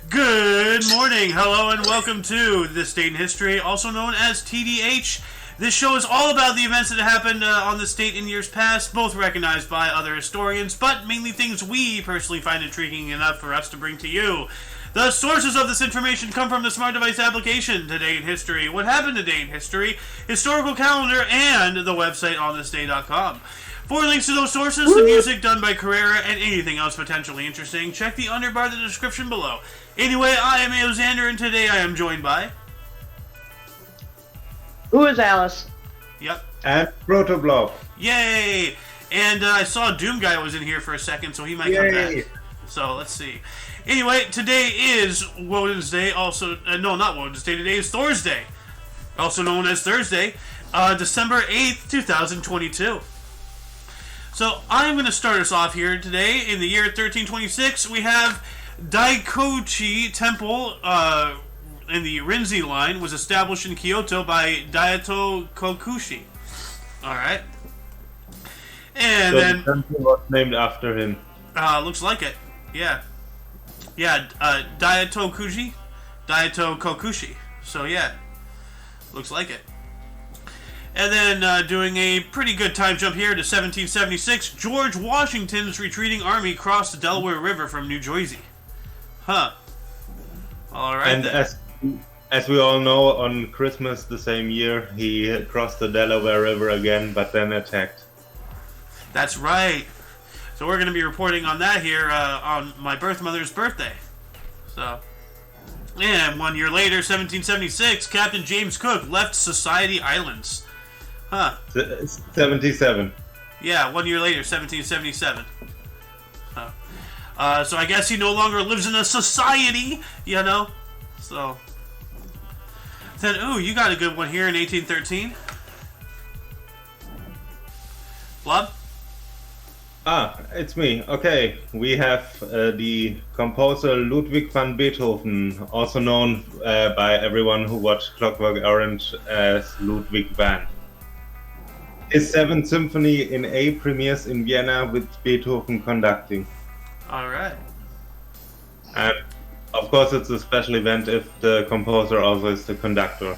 Good morning, hello, and welcome to This Date in History, also known as TDH. This show is all about the events that happened on this date in years past, both recognized by other historians, but mainly things we personally find intriguing enough for us to bring to you. The sources of this information come from the Smart Device application, Today in History, What Happened Today in History, Historical Calendar, and the website onthisday.com. For links to those sources, the music done by Carrera, and anything else potentially interesting, check the underbar of the description below. Anyway, I am Alexander, and today I am joined by... Who is Alice? Yep. And Protoblob. Yay! And I saw Doom Guy was in here for a second, so he might come back. So, let's see. Anyway, today is Wednesday, also... no, not Wednesday. Today is Thursday, also known as Thursday, December 8th, 2022. So, I'm going to start us off here today. In the year 1326, we have Daikochi Temple in the Rinzai line was established in Kyoto by Daito Kokushi. Alright. And So then... the temple was named after him. looks like it. Yeah. Yeah, Daito Kokushi. So, yeah. Looks like it. And then, doing a pretty good time jump here to 1776, George Washington's retreating army crossed the Delaware River from New Jersey. Huh. Alright And then. as we all know, on Christmas the same year, he crossed the Delaware River again, but then attacked. That's right. So we're going to be reporting on that here on my birth mother's birthday. So, and 1 year later, 1776, Captain James Cook left Society Islands. Huh. 77. Yeah, 1 year later, 1777. So I guess he no longer lives in a society, you know? So. Then, ooh, you got a good one here in 1813. Blub? Ah, it's me. Okay, we have the composer Ludwig van Beethoven, also known by everyone who watched Clockwork Orange as Ludwig van. His 7th Symphony in A premieres in Vienna with Beethoven conducting. Alright. And of course it's a special event if the composer also is the conductor.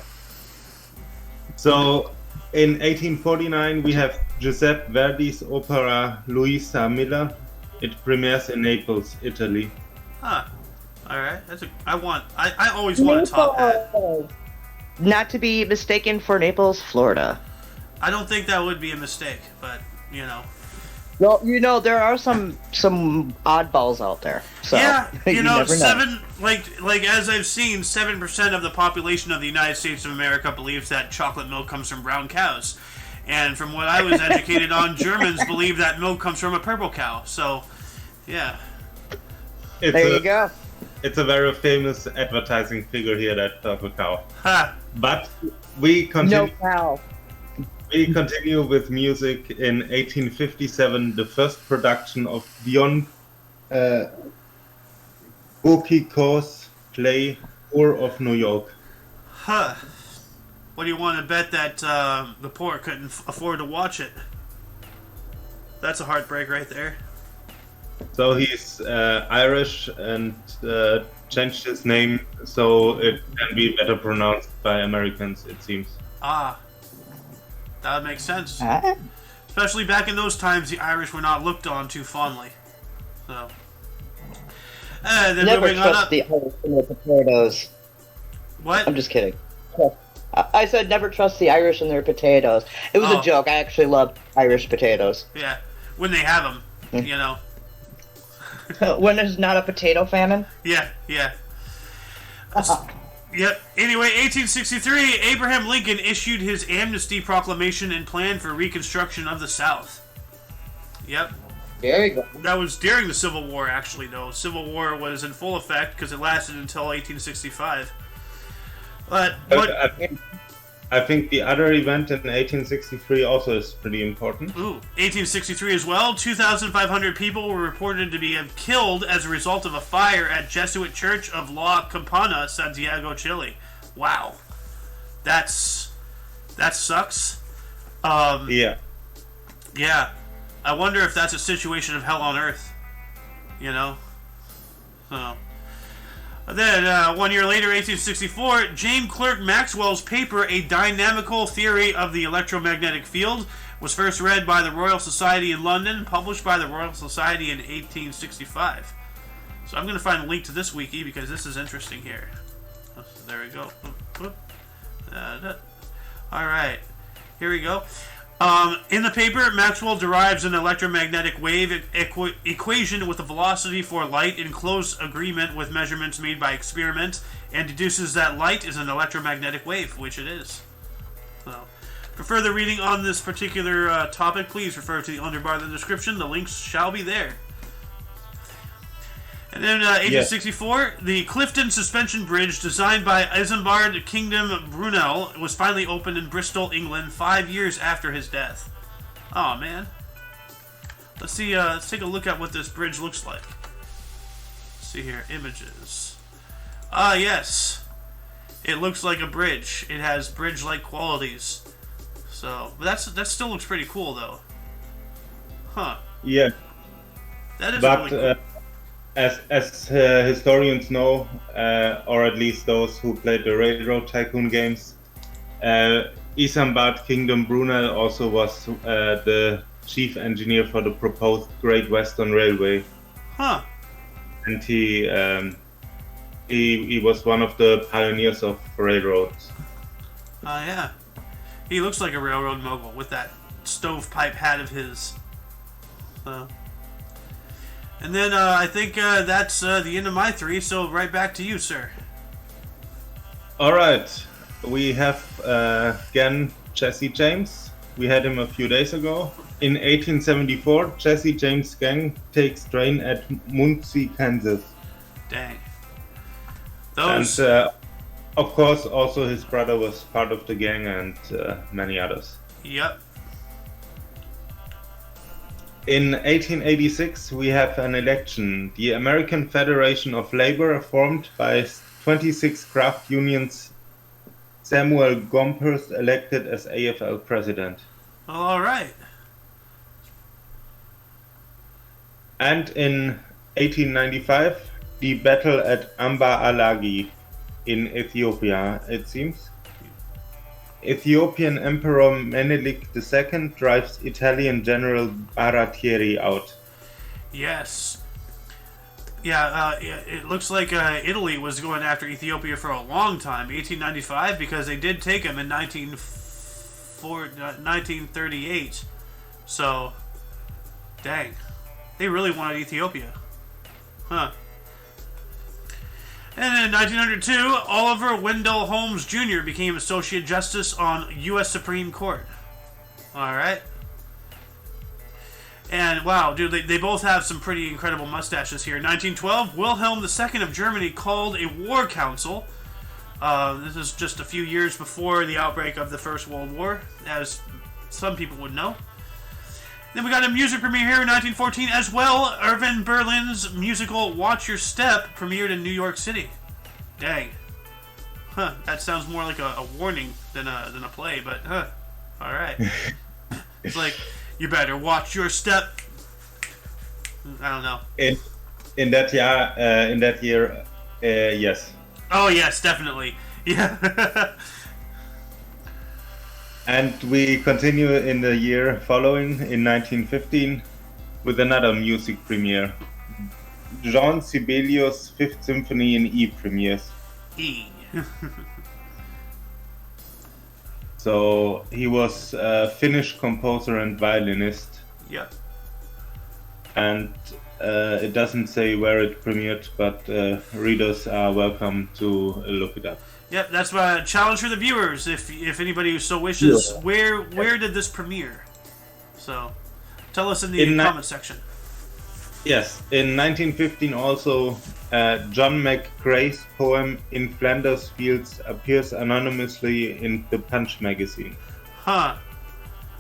So in 1849 we have Giuseppe Verdi's opera Luisa Miller. It premieres in Naples, Italy. Huh. Alright. I always want a top hat. Not to be mistaken for Naples, Florida. I don't think that would be a mistake, but, you know. Well, you know, there are some oddballs out there. So, yeah, you know, never know. like as I've seen, 7% of the population of the United States of America believes that chocolate milk comes from brown cows. And from what I was educated on, Germans believe that milk comes from a purple cow. So, yeah. There you go. It's a very famous advertising figure here, that purple cow. Ha! But we continue. No cow. We continue with music. In 1857, the first production of Dion Bokiko's play Poor of New York. Huh. What do you want to bet that the poor couldn't afford to watch it? That's a heartbreak right there. So he's Irish and changed his name so it can be better pronounced by Americans, it seems. Ah. That would make sense. Especially back in those times, the Irish were not looked on too fondly. So. Then Never moving on trust up. the Irish and their potatoes. What? I'm just kidding. I said never trust the Irish and their potatoes. It was Oh. a joke. I actually love Irish potatoes. Yeah. When they have them, you know. When there's not a potato famine. Yeah, yeah. Yep. Anyway, 1863, Abraham Lincoln issued his amnesty proclamation and plan for reconstruction of the South. Yep. There you go. That was during the Civil War, actually, though. Civil War was in full effect because it lasted until 1865. But I think the other event in 1863 also is pretty important. ooh, 1863 as well. 2,500 people were reported to be killed as a result of a fire at Jesuit Church of La Campana, Santiago, Chile. Wow, that sucks. Yeah. Yeah, I wonder if that's a situation of hell on earth. You know, so. Then, 1 year later, 1864, James Clerk Maxwell's paper, A Dynamical Theory of the Electromagnetic Field, was first read by the Royal Society in London, published by the Royal Society in 1865. So I'm going to find a link to this wiki because this is interesting here. There we go. Alright, here we go. In the paper, Maxwell derives an electromagnetic wave equation with the velocity for light in close agreement with measurements made by experiment, and deduces that light is an electromagnetic wave, which it is. So, for further reading on this particular topic, please refer to the underbar of the description. The links shall be there. And then 1864, the Clifton Suspension Bridge, designed by Isambard Kingdom Brunel, was finally opened in Bristol, England, 5 years after his death. Oh man. Let's see. Let's take a look at what this bridge looks like. Let's see here, images. Ah, yes. It looks like a bridge. It has bridge-like qualities. So, but that still looks pretty cool, though. Huh. Yeah. That is But really cool. as historians know, or at least those who played the Railroad Tycoon games, Isambard Kingdom Brunel also was the chief engineer for the proposed Great Western Railway. Huh. And he was one of the pioneers of railroads. Yeah. He looks like a railroad mogul with that stovepipe hat of his. And then I think that's the end of my three, so right back to you, sir. Alright, we have again Jesse James. We had him a few days ago. In 1874, Jesse James' gang takes train at Muncie, Kansas. Dang. Those... And of course, also his brother was part of the gang and many others. Yep. In 1886, we have an election. The American Federation of Labor, formed by 26 craft unions, Samuel Gompers elected as AFL president. All right. And in 1895, the battle at Amba Alagi in Ethiopia, it seems. Ethiopian Emperor Menelik II drives Italian General Baratieri out. Yes. Yeah, it looks like Italy was going after Ethiopia for a long time, 1895, because they did take him in 1938. So, dang. They really wanted Ethiopia. Huh. And in 1902, Oliver Wendell Holmes Jr. became Associate Justice on U.S. Supreme Court. Alright. And wow, dude, they both have some pretty incredible mustaches here. In 1912, Wilhelm II of Germany called a war council. This is just a few years before the outbreak of the First World War, as some people would know. Then we got a music premiere here in 1914 as well. Irving Berlin's musical Watch Your Step premiered in New York City. Dang. Huh, that sounds more like a warning than a play, but huh. Alright. It's like, you better watch your step. I don't know. In that year, yes. Oh yes, definitely. Yeah. And we continue in the year following, in 1915, with another music premiere. Jean Sibelius' Fifth Symphony in E premieres. E. So he was a Finnish composer and violinist. Yep. And it doesn't say where it premiered, but readers are welcome to look it up. Yep, that's my challenge for the viewers. If anybody so wishes, where did this premiere? So, tell us in the comment section. Yes, in 1915 also, John McCrae's poem "In Flanders Fields" appears anonymously in the Punch magazine. Huh.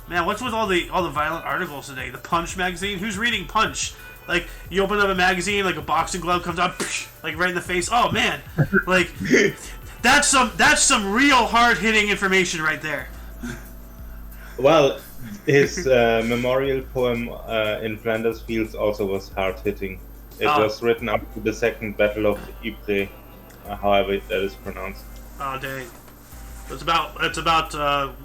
Man, what's with all the violent articles today? The Punch magazine? Who's reading Punch? Like, you open up a magazine, like a boxing glove comes out, like right in the face. Oh man, like. That's some real hard-hitting information right there. Well, his memorial poem "In Flanders Fields" also was hard-hitting. It was written after the Second Battle of Ypres. however that is pronounced. Oh dang! It's about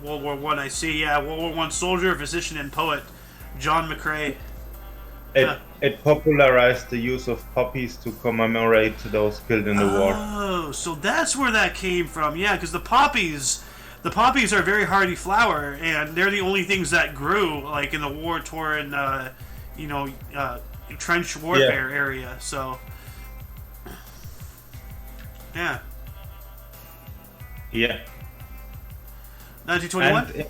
World War One. I see. Yeah, World War One soldier, physician, and poet John McCrae. It popularized the use of poppies to commemorate those killed in the war. Oh, so that's where that came from. Yeah, because the poppies are a very hardy flower, and they're the only things that grew like in the war-torn, trench warfare area. So, yeah. Yeah. 1921.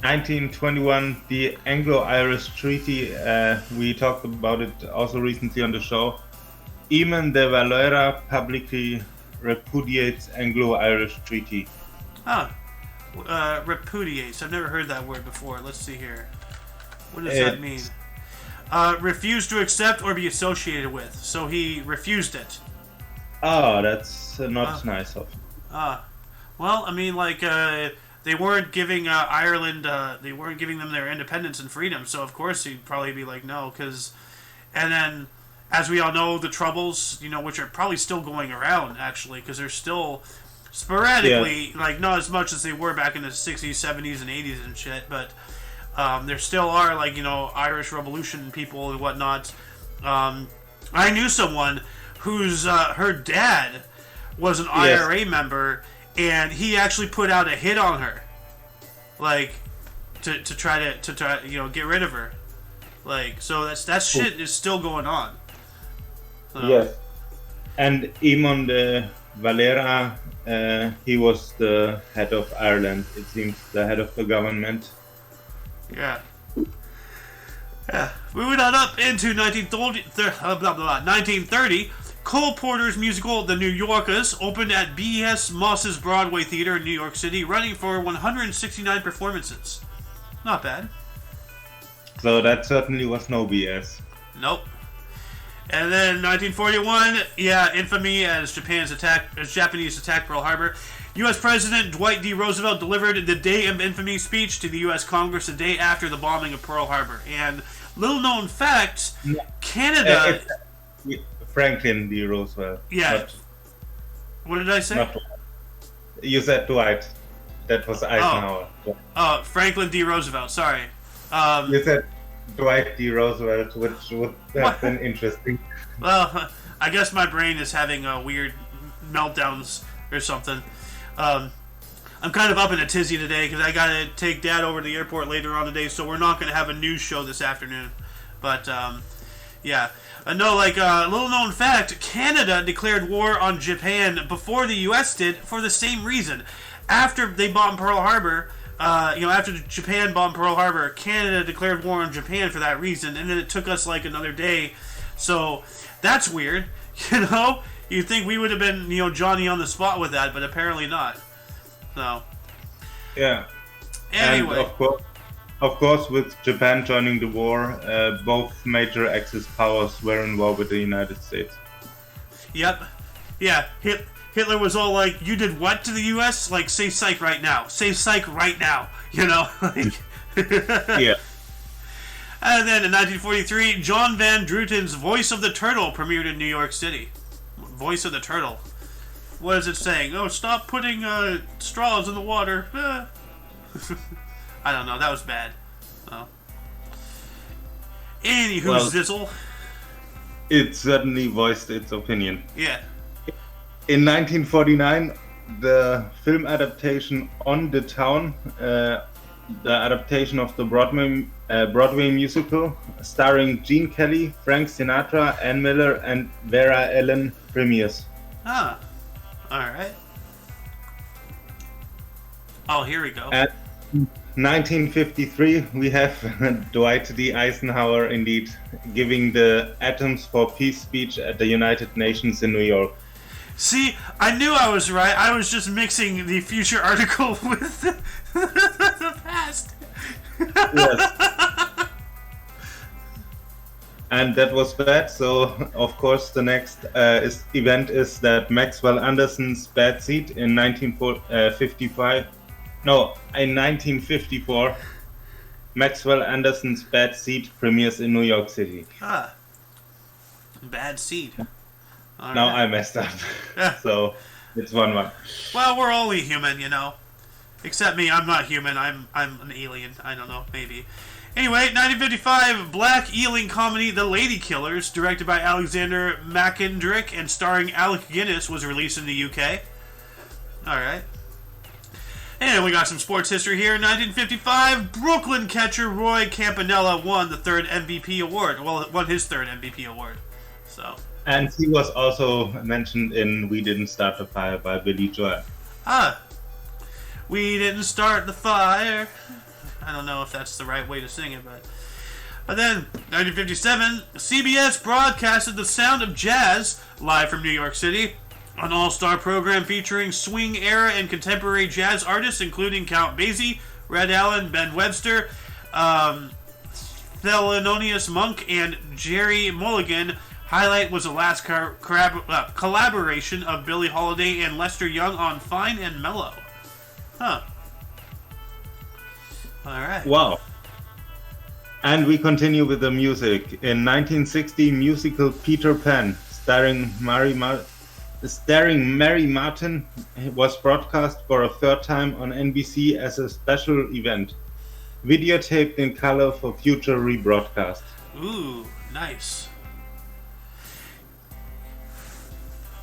1921, the Anglo-Irish Treaty. We talked about it also recently on the show. Eamon de Valera publicly repudiates Anglo-Irish Treaty. Repudiates. I've never heard that word before. Let's see here. What does that mean? Refuse to accept or be associated with. So he refused it. Oh, that's not nice of him. Well, I mean, like, they weren't giving Ireland, they weren't giving them their independence and freedom, so of course he'd probably be like, no, because, and then, as we all know, the Troubles, which are probably still going around, actually, because they're still sporadically, like, not as much as they were back in the 60s, 70s, and 80s and shit, but there still are, like, Irish Revolution people and whatnot. I knew someone whose, her dad was an IRA member, and he actually put out a hit on her, like, to try to get rid of her, like, so that shit is still going on. So. Yes, and Eamon de Valera, he was the head of Ireland. It seems the head of the government. Yeah. Moving on up into 1930. Cole Porter's musical The New Yorkers opened at B.S. Moss's Broadway Theater in New York City, running for 169 performances. Not bad. So that certainly was no BS. Nope. And then 1941, Infamy as Japanese attack Pearl Harbor. U.S. President Dwight D. Roosevelt delivered the Day of Infamy speech to the U.S. Congress the day after the bombing of Pearl Harbor. And little known fact, Canada... Franklin D. Roosevelt. Yeah. What did I say? You said Dwight. That was Eisenhower. Franklin D. Roosevelt. Sorry. You said Dwight D. Roosevelt, which would have been interesting. Well, I guess my brain is having weird meltdowns or something. I'm kind of up in a tizzy today because I got to take Dad over to the airport later on today, so we're not going to have a news show this afternoon. But, yeah. No, like, little known fact, Canada declared war on Japan before the U.S. did for the same reason. After they bombed Pearl Harbor, after Japan bombed Pearl Harbor, Canada declared war on Japan for that reason, and then it took us, like, another day. So, that's weird, You'd think we would have been, Johnny on the spot with that, but apparently not. So. Yeah. Anyway. And of course, with Japan joining the war, both major Axis powers were involved with the United States. Yep. Yeah. Hitler was all like, "You did what to the U.S.? Like, say psych right now. Say psych right now." Like. Yeah. And then in 1943, John Van Druten's Voice of the Turtle premiered in New York City. Voice of the Turtle. What is it saying? Oh, stop putting straws in the water. I don't know. That was bad. So. Anywho, Zizzle. It certainly voiced its opinion. Yeah. In 1949, the film adaptation On the Town, the adaptation of the Broadway musical, starring Gene Kelly, Frank Sinatra, Ann Miller, and Vera Ellen, premieres. Ah. Alright. Oh, here we go. At 1953, we have Dwight D. Eisenhower, indeed, giving the Atoms for Peace speech at the United Nations in New York. See, I knew I was right. I was just mixing the future article with the past. Yes. And that was bad, so of course the next event is that Maxwell Anderson's Bad Seed in 1954, Maxwell Anderson's Bad Seed premieres in New York City. Ah. Bad Seed. Now I messed up. Yeah. So it's 1-1. Well, we're only human, Except me, I'm not human. I'm an alien. I don't know, maybe. Anyway, 1955, black Ealing comedy The Lady Killers, directed by Alexander McKendrick and starring Alec Guinness, was released in the UK. Alright. And we got some sports history here. In 1955, Brooklyn catcher Roy Campanella won the third MVP award. Well, won his third MVP award. So. And he was also mentioned in We Didn't Start the Fire by Billy Joel. We didn't start the fire. I don't know if that's the right way to sing it, but then, 1957, CBS broadcasted The Sound of Jazz live from New York City, an all-star program featuring swing era and contemporary jazz artists, including Count Basie, Red Allen, Ben Webster, Thelonious Monk, and Jerry Mulligan. Highlight was the last collaboration of Billie Holiday and Lester Young on Fine and Mellow. Huh. Alright. Wow. And we continue with the music. In 1960, musical Peter Pan, starring Mary Martin, was broadcast for a third time on NBC as a special event, videotaped in color for future rebroadcast. Ooh, nice.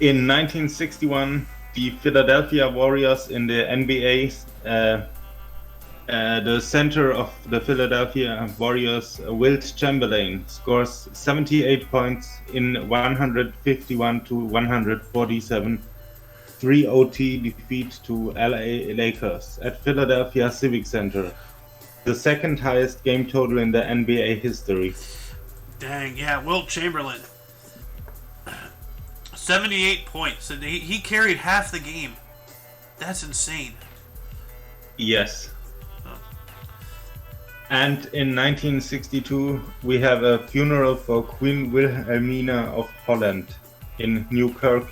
In 1961, the Philadelphia Warriors in the NBA, the center of the Philadelphia Warriors, Wilt Chamberlain, scores 78 points in 151 to 147 3-OT defeat to LA Lakers at Philadelphia Civic Center, the second highest game total in the NBA history. Dang, yeah, Wilt Chamberlain. 78 points, and he carried half the game. That's insane. Yes. And in 1962, we have a funeral for Queen Wilhelmina of Holland in Newkirk,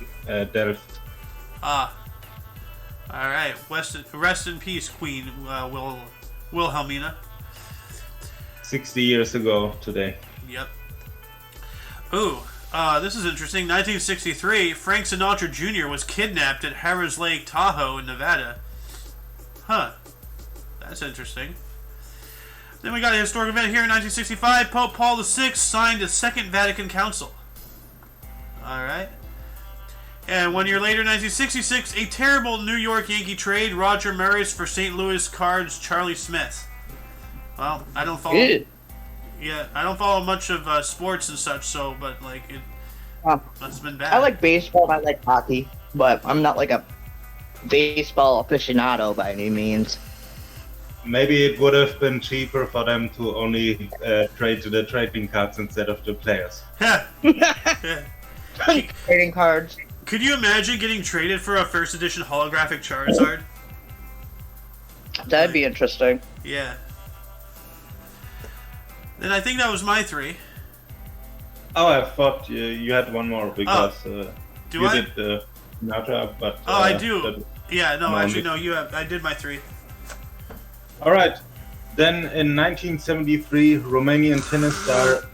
Delft. Alright. Rest in peace, Queen Wilhelmina. 60 years ago today. Yep. Ooh, this is interesting. 1963, Frank Sinatra Jr. was kidnapped at Harris Lake, Tahoe in Nevada. Huh. That's interesting. Then we got a historic event here in 1965. Pope Paul VI signed the Second Vatican Council. Alright. And 1 year later, 1966, a terrible New York Yankee trade, Roger Maris for St. Louis Cards Charlie Smith. Well, I don't follow... Yeah, I don't follow much of sports and such, so, but, like, it must have been bad. I like baseball, I like hockey, but I'm not like a baseball aficionado by any means. Maybe it would have been cheaper for them to only trade to the trading cards instead of the players. Trading cards. Could you imagine getting traded for a first edition holographic Charizard? That'd be interesting. Yeah. Then I think that was my 3. Oh, I thought you had one more because do you I? did Sinatra, but... I do. Yeah, no, actually, no, you have. I did my 3. All right. Then in 1973, Romanian tennis star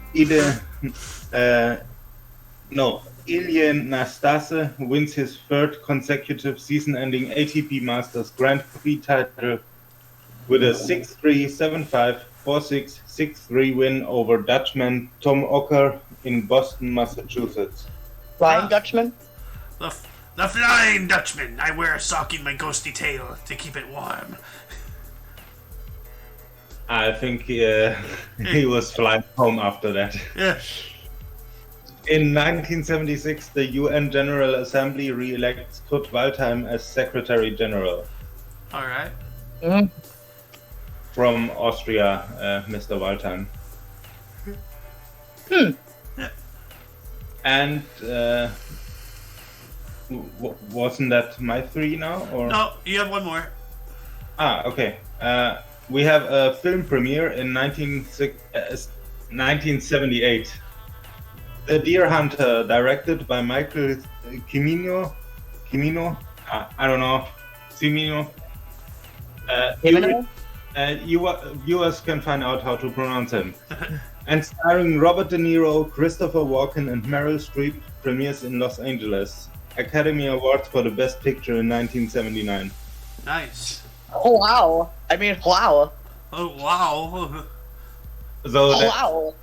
Ilie Nastase wins his third consecutive season-ending ATP Masters Grand Prix title with a 6-3, 7-5, 4-6, 6-3 win over Dutchman Tom Ocker in Boston, Massachusetts. Flying Dutchman? The Flying Dutchman. I wear a sock in my ghosty tail to keep it warm. I think he was flying home after that. Yeah. In 1976, the UN General Assembly re-elects Kurt Waldheim as Secretary General. All right. Mm-hmm. From Austria, Mr. Waldheim. Yeah. And wasn't that my 3 now? Or? No, you have one more. Okay. We have a film premiere in 1978. The Deer Hunter, directed by Michael Cimino. I don't know. Cimino. Viewers can find out how to pronounce him. And starring Robert De Niro, Christopher Walken, and Meryl Streep, premieres in Los Angeles. Academy Awards for the Best Picture in 1979. Nice. Oh wow! I mean, wow! Oh wow. So that, Wow!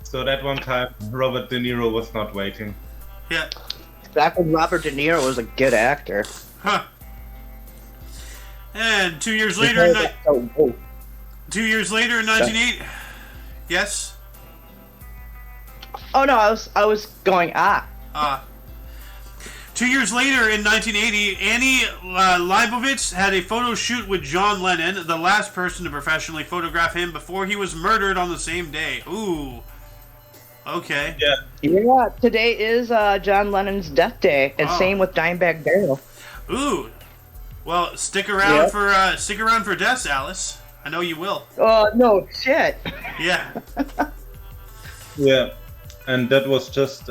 so that one time, Robert De Niro was not waiting. Yeah. Back when Robert De Niro was a good actor. Huh. And 2 years later, in 1980. Yes. Oh no, I was going 2 years later, in 1980, Annie Leibovitz had a photo shoot with John Lennon, the last person to professionally photograph him before he was murdered on the same day. Ooh. Okay. Yeah. Yeah, today is John Lennon's death day, and Oh. same with Dimebag Darrell. Ooh. Well, stick around for deaths, Alice. I know you will. No shit. Yeah. Yeah. And that was just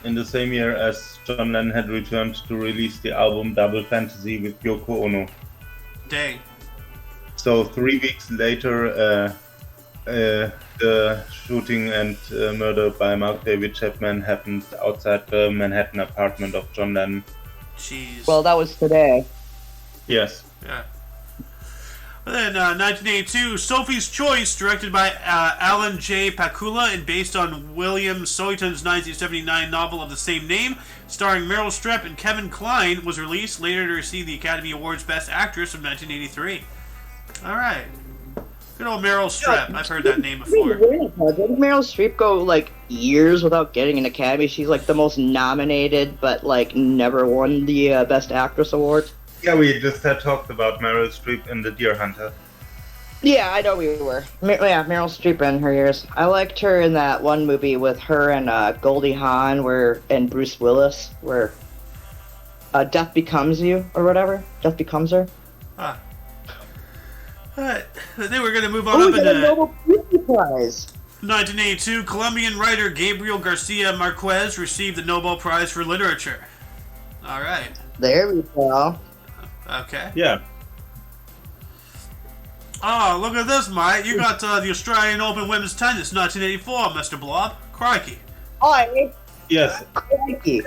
in the same year as John Lennon had returned to release the album Double Fantasy with Yoko Ono. Dang. So 3 weeks later, the shooting and murder by Mark David Chapman happened outside the Manhattan apartment of John Lennon. Jeez. Well, that was today. Yes. Yeah. And then 1982, Sophie's Choice, directed by Alan J. Pakula and based on William Soyton's 1979 novel of the same name, starring Meryl Streep and Kevin Kline, was released later to receive the Academy Awards Best Actress of 1983. All right. Good old Meryl Streep. I've heard that name before. Didn't Meryl Streep go like years without getting an Academy? She's like the most nominated, but like never won the Best Actress award. Yeah, we just had talked about Meryl Streep in The Deer Hunter. Yeah, I know we were. Yeah, Meryl Streep in her years. I liked her in that one movie with her and Goldie Hawn, and Bruce Willis, where Death Becomes You or whatever. Death Becomes Her. Ah. Alright. Then we're going to move on Oh, up we got a into Nobel Peace Prize. 1982. Colombian writer Gabriel Garcia Marquez received the Nobel Prize for Literature. All right. There we go. Okay. Yeah. Oh, look at this, mate. You got the Australian Open Women's Tennis 1984, Mr. Blob. Crikey. Hi. Yes. Crikey.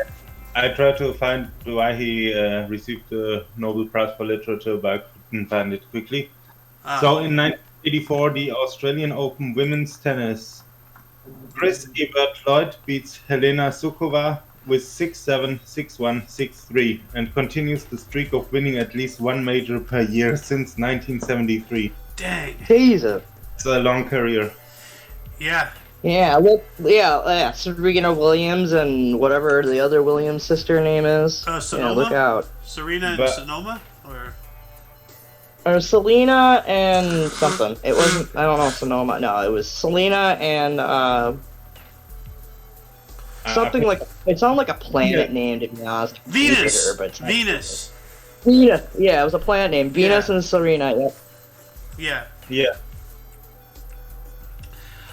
I tried to find why he received the Nobel Prize for Literature, but I couldn't find it quickly. So in 1984, the Australian Open Women's Tennis, Chris Evert-Lloyd beats Helena Suková with 6-7, 6-1, 6-3 and continues the streak of winning at least one major per year since 1973. Dang. Jesus. It's a long career. Yeah. Yeah, Serena Williams and whatever the other Williams sister name is. Sonoma? Yeah, look out. Serena and But- Sonoma? Or Selena and something. It wasn't, I don't know, Sonoma. No, it was Selena and something like, it sounded like a planet name, to be honest. Venus. Jupiter, but it's not- Venus. Venus. Yeah, it was a planet name. Venus Yeah. and Serena. Yep. Yeah. Yeah.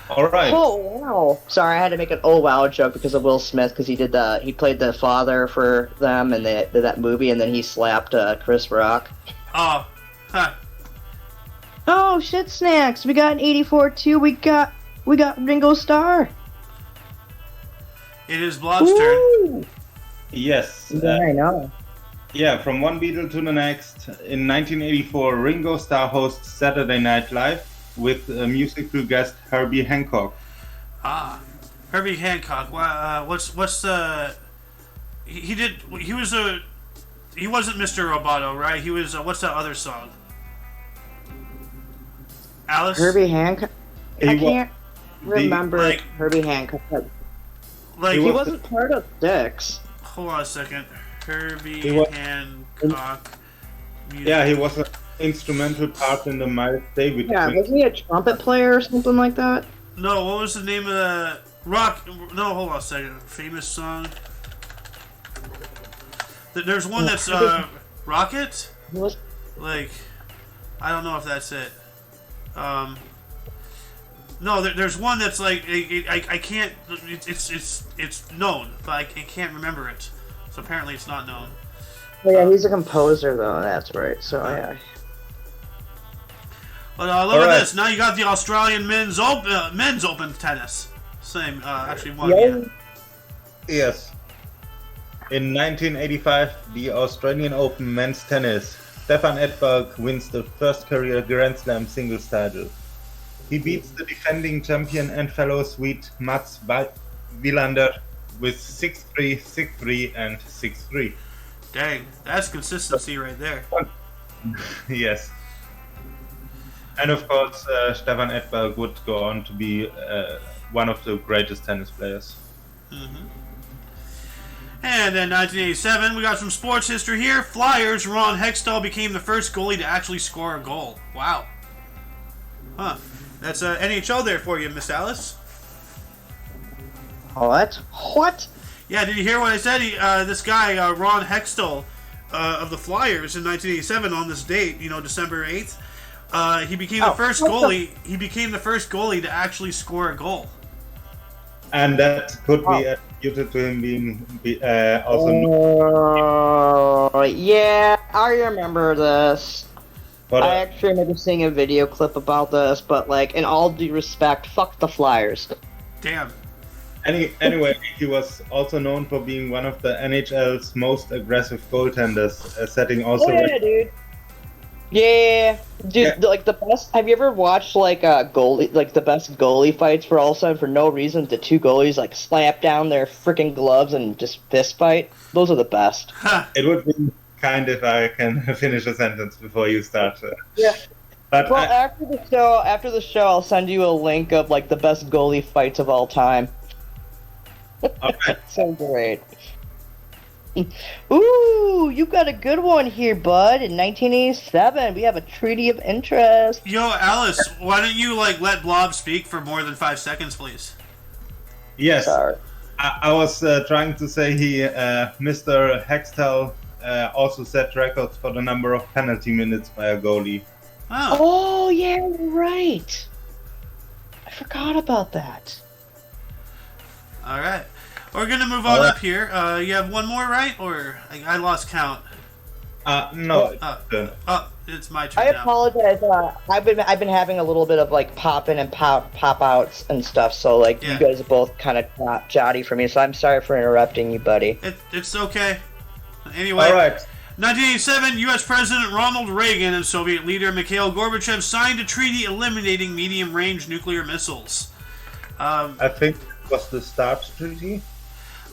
All right. Oh wow! Sorry, I had to make an oh wow joke because of Will Smith because he played the father for them and they did that movie and then he slapped Chris Rock. Oh. Huh. Oh shit! Snacks. We got an '84 too. We got Ringo Starr. It is Blob's turn. Ooh. Yes. Yeah, I know. Yeah, from one Beatle to the next. In 1984, Ringo Starr hosts Saturday Night Live with musical guest Herbie Hancock. Ah. Herbie Hancock. What's the... He wasn't Mr. Roboto, right? He was... what's that other song? Alice? Herbie Hancock. I can't remember like- Herbie Hancock. Like, He wasn't part of Styx. hold on a second. Herbie He was- Hancock. Music. Yeah, he was an instrumental part in the Miles Davis. Yeah, wasn't he a trumpet player or something like that? No, what was the name of the... Rock... No, hold on a second. Famous song. There's one that's, Rocket? He was. Like, I don't know if that's it. No, there's one that's like I can't. It's known, but I can't remember it. So apparently it's not known. Oh, yeah, he's a composer though. That's right. So yeah. But look All at right. this. Now you got the Australian men's open tennis. Same, actually one. Yeah. Yeah. Yes. In 1985, the Australian Open men's tennis, Stefan Edberg wins the first career Grand Slam singles title. He beats the defending champion and fellow Swede Mats Wilander with 6-3, 6-3, and 6-3. Dang, that's consistency right there. Yes. And of course, Stefan Edberg would go on to be one of the greatest tennis players. Mm-hmm. And then 1987, we got some sports history here. Flyers, Ron Hextall became the first goalie to actually score a goal. Wow. Huh. That's NHL there for you, Miss Alice. What? What? Yeah, did you hear what I said? This guy, Ron Hextall, of the Flyers in 1987 on this date, December 8th, he became the first goalie. He became the first goalie to actually score a goal. And that could be attributed to him being also. Yeah, I remember this. But, I actually remember seeing a video clip about this, but in all due respect, fuck the Flyers. Damn. Anyway, he was also known for being one of the NHL's most aggressive goaltenders, setting also. Oh, yeah, dude. Yeah, dude. Yeah. The best. Have you ever watched goalie, the best goalie fights where all of a sudden for no reason the two goalies slap down their freaking gloves and just fist fight? Those are the best. It would be kind if I can finish a sentence before you start. Yeah. But after the show, I'll send you a link of the best goalie fights of all time. Okay. So great. Ooh, you got a good one here, bud. In 1987, we have a treaty of interest. Yo, Alice, why don't you let Blob speak for more than 5 seconds, please? Yes. Sorry. I was trying to say Mr. Hextall also set records for the number of penalty minutes by a goalie. Oh yeah, right. I forgot about that. All right. We're going to move on up here. You have one more, right? Or I lost count. No. It's my turn I now. apologize. I've been having a little bit of pop in and pop outs and stuff. So you guys are both kind of jotty for me. So I'm sorry for interrupting you, buddy. It's okay. Anyway. All right. 1987, U.S. President Ronald Reagan and Soviet leader Mikhail Gorbachev signed a treaty eliminating medium-range nuclear missiles. I think it was the START Treaty.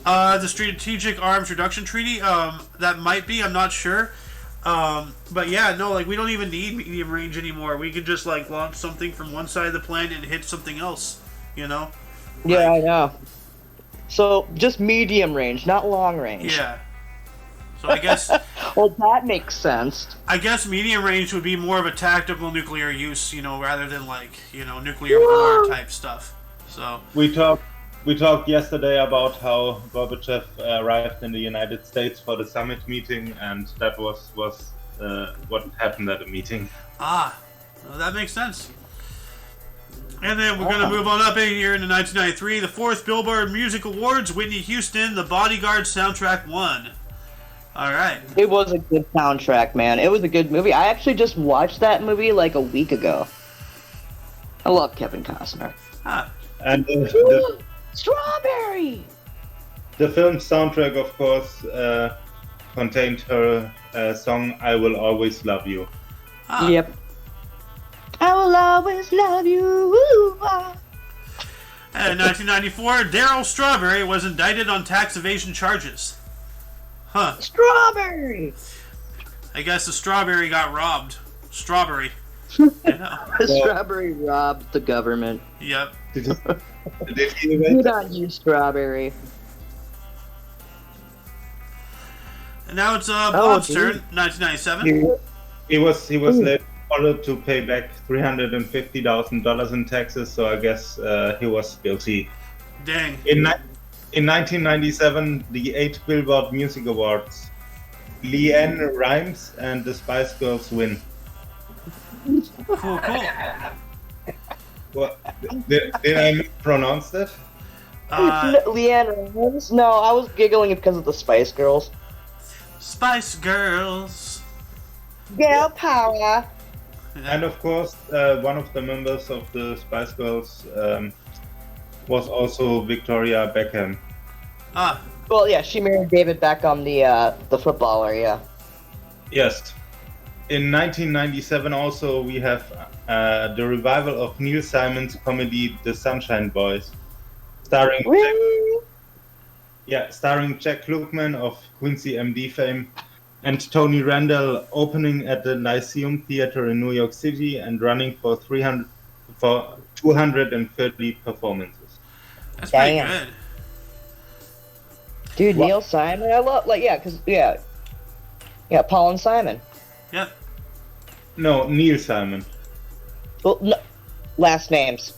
The Strategic Arms Reduction Treaty, that might be, I'm not sure. But yeah, no, we don't even need medium range anymore. We can just, launch something from one side of the planet and hit something else, Yeah, I know. So, just medium range, not long range. Yeah. So I guess... Well, that makes sense. I guess medium range would be more of a tactical nuclear use, rather than, nuclear war type stuff. So... We talked yesterday about how Gorbachev arrived in the United States for the summit meeting, and that was what happened at the meeting. Well, that makes sense. And then we're going to move on up in here into 1993, the 4th Billboard Music Awards, Whitney Houston, The Bodyguard soundtrack won. All right. It was a good soundtrack, man. It was a good movie. I actually just watched that movie a week ago. I love Kevin Costner. And Strawberry! The film soundtrack, of course, contained her song "I Will Always Love You." Yep. I will always love you. And in 1994, Darryl Strawberry was indicted on tax evasion charges. Strawberry! I guess the strawberry got robbed. Strawberry. Strawberry robbed the government. Yep. Did he Good on you, Strawberry. And now it's Bob's turn, 1997. He was later ordered to pay back $350,000 in taxes, so I guess he was guilty. Dang. In 1997, the 8 Billboard Music Awards, Leanne Rimes and the Spice Girls win. Cool. What, did I mispronounce that? Leanne Rimes? No, I was giggling because of the Spice Girls. Spice Girls. Girl power. And of course, one of the members of the Spice Girls was also Victoria Beckham. Ah. Well, yeah, she married David Beckham, the footballer. Yeah. Yes. In 1997, also we have the revival of Neil Simon's comedy *The Sunshine Boys*, starring Jack Klugman of Quincy MD fame and Tony Randall, opening at the Lyceum Theater in New York City and running for 230 performances. That's pretty good. Dude, Neil Simon, I love, Paul and Simon. Yep. No, Neil Simon. Well, no, last names.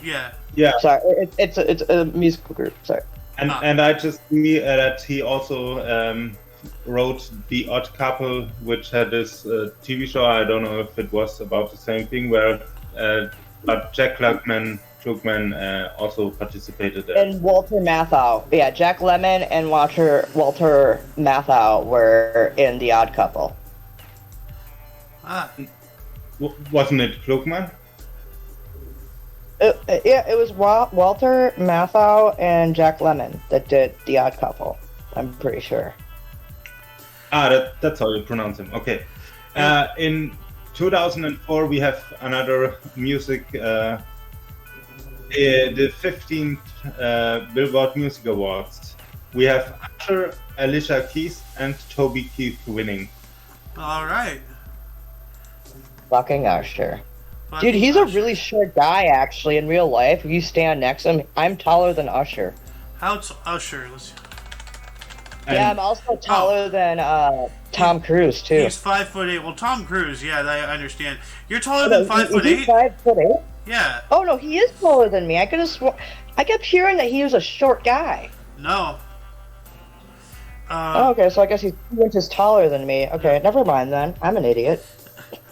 Yeah. Yeah. Sorry, it's a musical group. Sorry. And I just see that he also wrote *The Odd Couple*, which had this TV show. I don't know if it was about the same thing, where but Jack Klugman also participated there. And Walter Matthau. Yeah, Jack Lemmon and Walter Matthau were in *The Odd Couple*. Ah. Wasn't it Klugman? It was Walter Matthau and Jack Lemmon that did *The Odd Couple*. I'm pretty sure. That's how you pronounce him. Okay. In 2004, we have another music, the 15th Billboard Music Awards. We have Usher, Alicia Keys, and Toby Keith winning. All right. Fucking Usher. Dude, he's a really short guy, actually, in real life. If you stand next to him, I'm taller than Usher. How's Usher? Let's see. Yeah, I'm also taller than Tom Cruise, too. He's 5'8". Well, Tom Cruise, yeah, I understand. You're taller than 5'8"? He's 5'8"? Yeah. Oh, no, he is taller than me. I could have I kept hearing that he was a short guy. No. Okay, so I guess he's 2 inches taller than me. Okay, never mind then. I'm an idiot.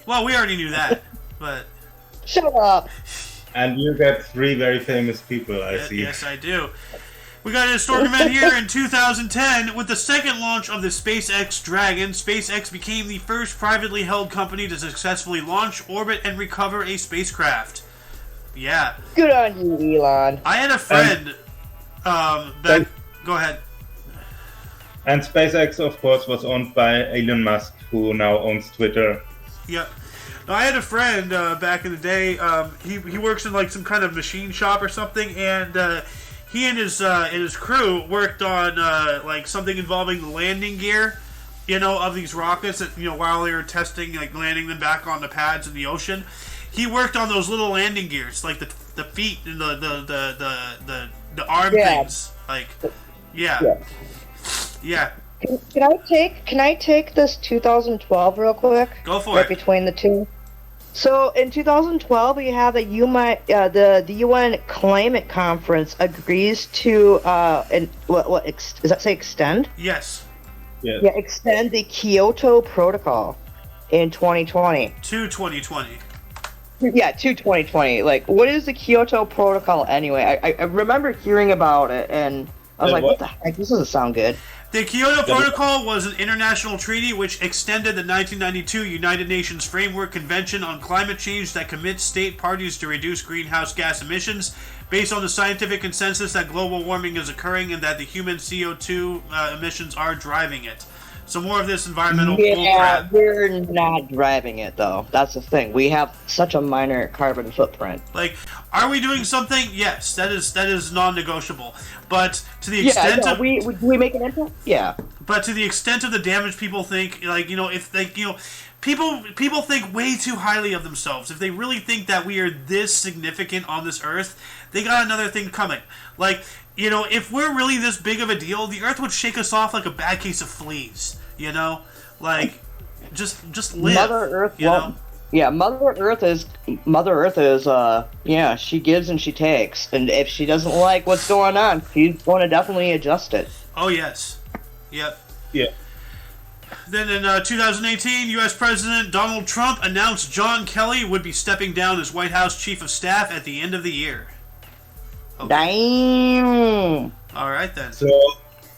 Well, we already knew that, but... Shut up. And you get 3 very famous people, I see. Yes, I do. We got a historic event here in 2010. With the second launch of the SpaceX Dragon, SpaceX became the first privately held company to successfully launch, orbit, and recover a spacecraft. Yeah. Good on you, Elon. I had a friend that... Go ahead. And SpaceX, of course, was owned by Elon Musk, who now owns Twitter. Yep. I had a friend back in the day. He works in like some kind of machine shop or something, and he and his crew worked on like something involving the landing gear, of these rockets that while they were testing, like landing them back on the pads in the ocean. He worked on those little landing gears, like the feet and the arm things, like yeah. Can I take this 2012 real quick? Go for right it. Between the two. So in 2012, we have the UN Climate Conference agrees to does that say extend? Yes. Yeah. Yeah, extend the Kyoto Protocol in 2020. To 2020. Yeah, to 2020. Like, what is the Kyoto Protocol anyway? I remember hearing about it, and I was like, what the heck? This doesn't sound good. The Kyoto Protocol was an international treaty which extended the 1992 United Nations Framework Convention on Climate Change that commits state parties to reduce greenhouse gas emissions based on the scientific consensus that global warming is occurring and that the human CO2 emissions are driving it. So more of this environmental bullcrap. We're not driving it, though. That's the thing. We have such a minor carbon footprint. Like, are we doing something? Yes, that is non-negotiable. But to the extent of we make an impact? Yeah. But to the extent of the damage people think, like, if they, people think way too highly of themselves. If they really think that we are this significant on this earth, they got another thing coming. Like, if we're really this big of a deal, the earth would shake us off like a bad case of fleas. Like, just live. Mother Earth. Yeah, Mother Earth is. She gives and she takes, and if she doesn't like what's going on, she's going to definitely adjust it. Oh yes. Yep. Yeah. Then in 2018, U.S. President Donald Trump announced John Kelly would be stepping down as White House Chief of Staff at the end of the year. Okay. Damn. All right then. So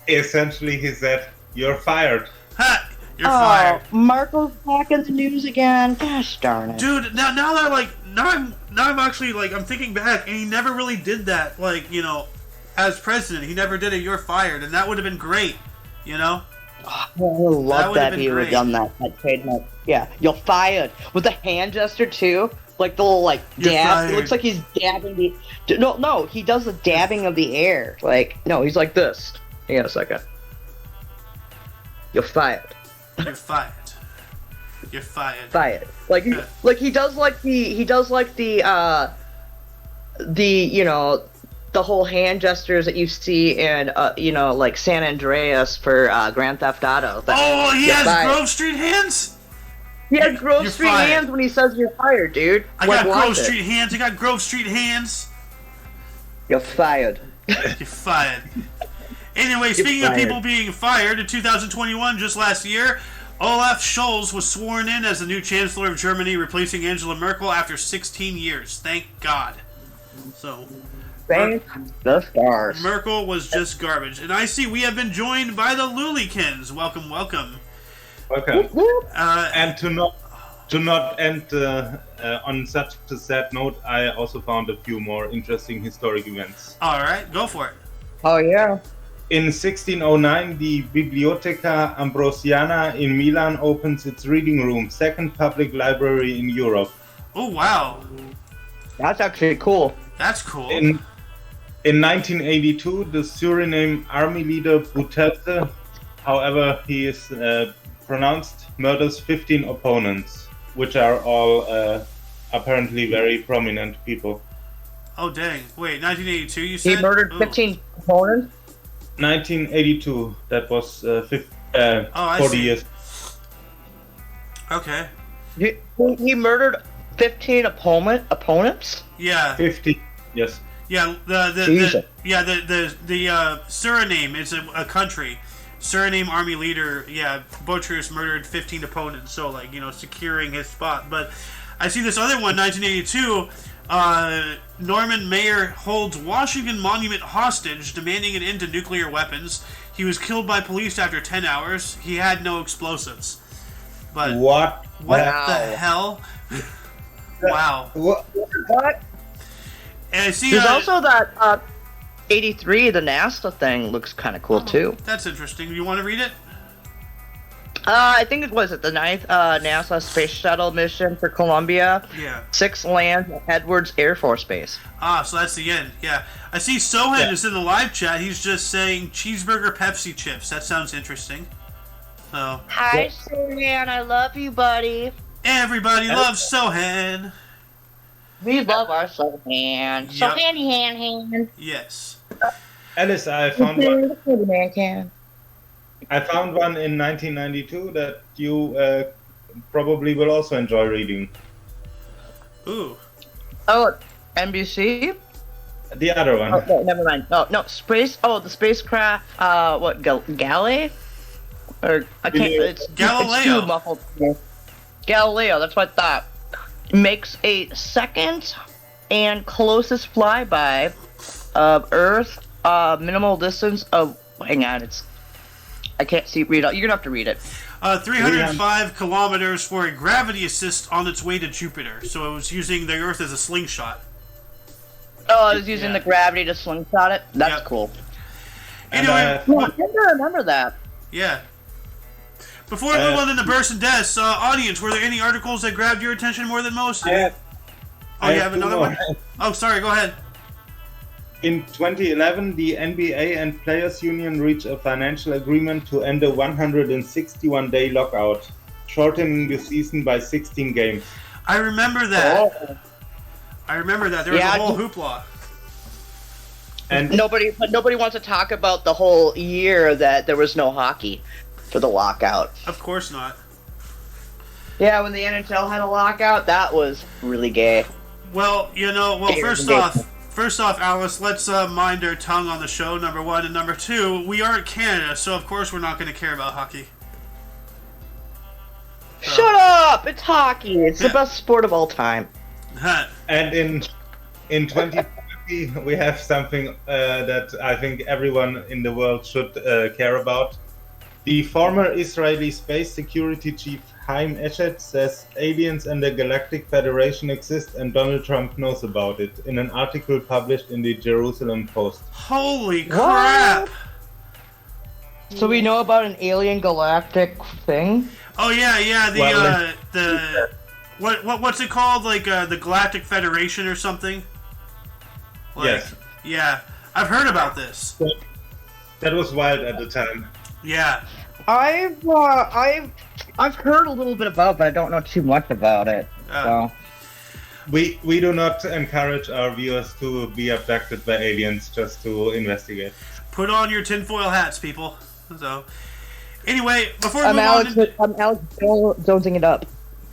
essentially, he said, "You're fired." Ha! You're fired. Marco's back in the news again. Gosh darn it, dude. Now I'm actually like I'm thinking back, and he never really did that. Like as president. He never did a "you're fired," and that would have been great. You know. I would love that if he would have done that trademark. Yeah, you're fired with the hand gesture too, like the little dab. It looks like he's dabbing the. No, he does the dabbing of the air. He's like this. Hang on a second. You're fired. You're fired. You're fired. Fired. He does the whole hand gestures that you see in San Andreas for Grand Theft Auto. He has Grove Street hands. He has Grove Street hands when he says you're fired, dude. I got Grove Street hands. I got Grove Street hands. You're fired. You're fired. Anyway, speaking of people being fired, in 2021, just last year, Olaf Scholz was sworn in as the new Chancellor of Germany, replacing Angela Merkel after 16 years. Thank God. So, thank the stars. Merkel was just garbage. And I see we have been joined by the Lulikins. Welcome, welcome. Welcome. And to not end on such a sad note, I also found a few more interesting historic events. All right, go for it. Oh, yeah. In 1609, the Biblioteca Ambrosiana in Milan opens its reading room, second public library in Europe. Oh, wow. That's actually cool. That's cool. In 1982, the Suriname army leader Bouterse, however he is pronounced, murders 15 opponents, which are all apparently very prominent people. Oh, dang. Wait, 1982 you said? He murdered 15 opponents? 1982. That was 40 years. Okay. He murdered 15 opponents? Yeah. 50. Yes. Yeah. The Suriname is a country. Suriname army leader. Yeah. Bouterse murdered 15 opponents. So securing his spot. But I see this other one, 1982. Norman Maier holds Washington Monument hostage, demanding an end to nuclear weapons. He was killed by police after 10 hours. He had no explosives. But what the hell? Wow. What? And I see there's also that 83, the NASA thing looks kind of cool too. That's interesting. You want to read it? I think it was the 9th NASA Space Shuttle mission for Columbia. Yeah. 6 lands at Edwards Air Force Base. So that's the end. Yeah. I see Sohan is in the live chat. He's just saying cheeseburger Pepsi chips. That sounds interesting. So. Hi, Sohan. I love you, buddy. Everybody loves Sohan. We love our Sohan. Yep. Sohan hand. Yes. Alice, I found one. I found one in 1992 that you probably will also enjoy reading. Ooh. Oh, NBC? The other one. Oh, no, never mind. No, space. Oh, the spacecraft. Goalie? Or I can't. It's Galileo. It's too muffled. Galileo. That's what I thought. Makes a second and closest flyby of Earth. Minimal distance of. Hang on, I can't read it. You're gonna have to read it. 305 kilometers for a gravity assist on its way to Jupiter. So it was using the Earth as a slingshot. Oh, I was using the gravity to slingshot it? That's cool. Anyway. I tend to remember that. Yeah. Before we move on to the burst and deaths, audience, were there any articles that grabbed your attention more than most? I have another one? Oh, sorry, go ahead. In 2011, the NBA and Players Union reached a financial agreement to end a 161-day lockout, shortening the season by 16 games. I remember that. Oh. I remember that. There was a whole hoopla. And nobody wants to talk about the whole year that there was no hockey for the lockout. Of course not. Yeah, when the NHL had a lockout, that was really gay. Well, First off, Alice, let's mind our tongue on the show, number one. And number two, we aren't Canada, so of course we're not going to care about hockey. Shut up! It's hockey. It's the best sport of all time. And in 2020, we have something that I think everyone in the world should care about. The former Israeli space security chief Chaim Eshed says aliens and the Galactic Federation exist and Donald Trump knows about it in an article published in the Jerusalem Post. Holy crap! So we know about an alien galactic thing? Oh yeah, what's it called? Like the Galactic Federation or something? Like, yes. Yeah, I've heard about this. That was wild at the time. Yeah. I've heard a little bit about it, but I don't know too much about it. So. We do not encourage our viewers to be abducted by aliens just to investigate. Put on your tinfoil hats, people. So, anyway, before we I'm move Alex. on... I'm Alex dozing it up.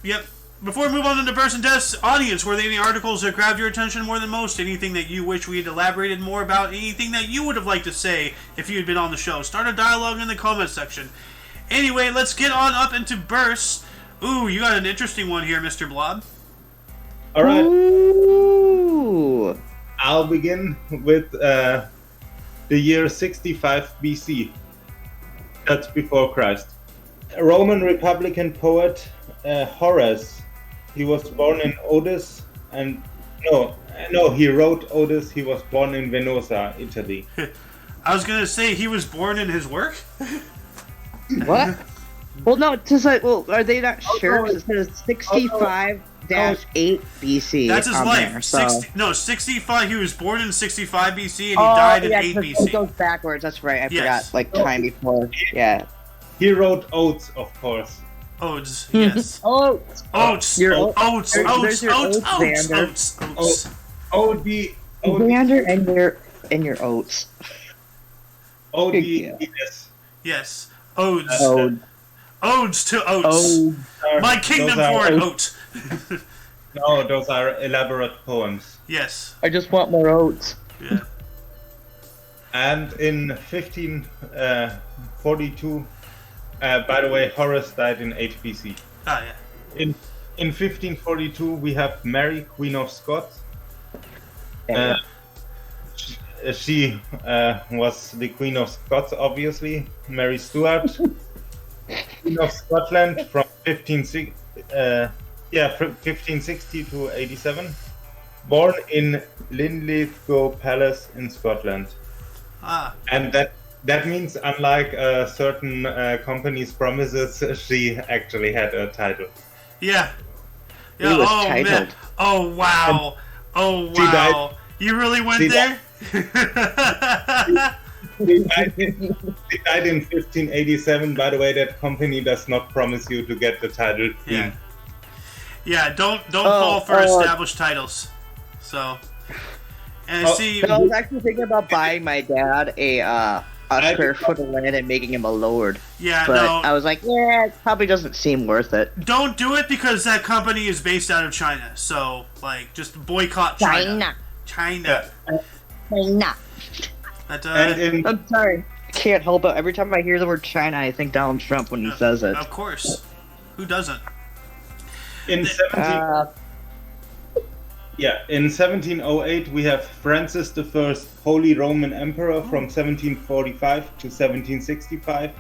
Yep. Before we move on into person tests, audience, were there any articles that grabbed your attention more than most? Anything that you wish we had elaborated more about? Anything that you would have liked to say if you had been on the show? Start a dialogue in the comment section. Anyway, let's get on up into bursts. Ooh, you got an interesting one here, Mr. Blob. All right. Ooh. I'll begin with the year 65 BC. That's before Christ. A Roman Republican poet, Horace. He was born in Odys, and he wrote Odys. He was born in Venosa, Italy. I was gonna say he was born in his work. What? Well, no, it's just like, well, are they not sure? It says 65-8 BC. That's his life. There, so. 65. He was born in 65 BC and he died in 8 BC. It goes backwards. That's right. I Yes. forgot. Like time before. Yeah. He wrote Odes, of course. Oats, yes. Oats. Oats. Your Oats. there's your oats, Oats. O-D. Xander and your oats. O-D-E-S. Yes. Odes. Ode. Odes to oats. My kingdom for an oat. No, those are elaborate poems. Yes. I just want more oats. Yeah. And in 1542, by the way, Horace died in 8 BC. Ah, yeah. In 1542, we have Mary, Queen of Scots. She was the Queen of Scots, obviously. Mary Stuart, Queen of Scotland from 1560 to 87. Born in Linlithgow Palace in Scotland. Ah. And that means, unlike certain companies' promises, she actually had a title. Yeah. He was Oh, titled. man. Oh, wow. Oh, She died- wow. You really went she there? She died in 1587. By the way, that company does not promise you to get the title queen. Yeah. Yeah, don't fall for established titles. So, and see, I was actually thinking about buying my dad a square foot of land and making him a lord. yeah, But no, I was like, yeah, it probably doesn't seem worth it. don't do it because that company is based out of China. So, like, just boycott China. China. China. That, And in I'm sorry. I can't help it. Every time I hear the word China, I think Donald Trump when he says it. Of course. Who doesn't? in 1708 we have Francis I, Holy Roman Emperor from 1745 to 1765.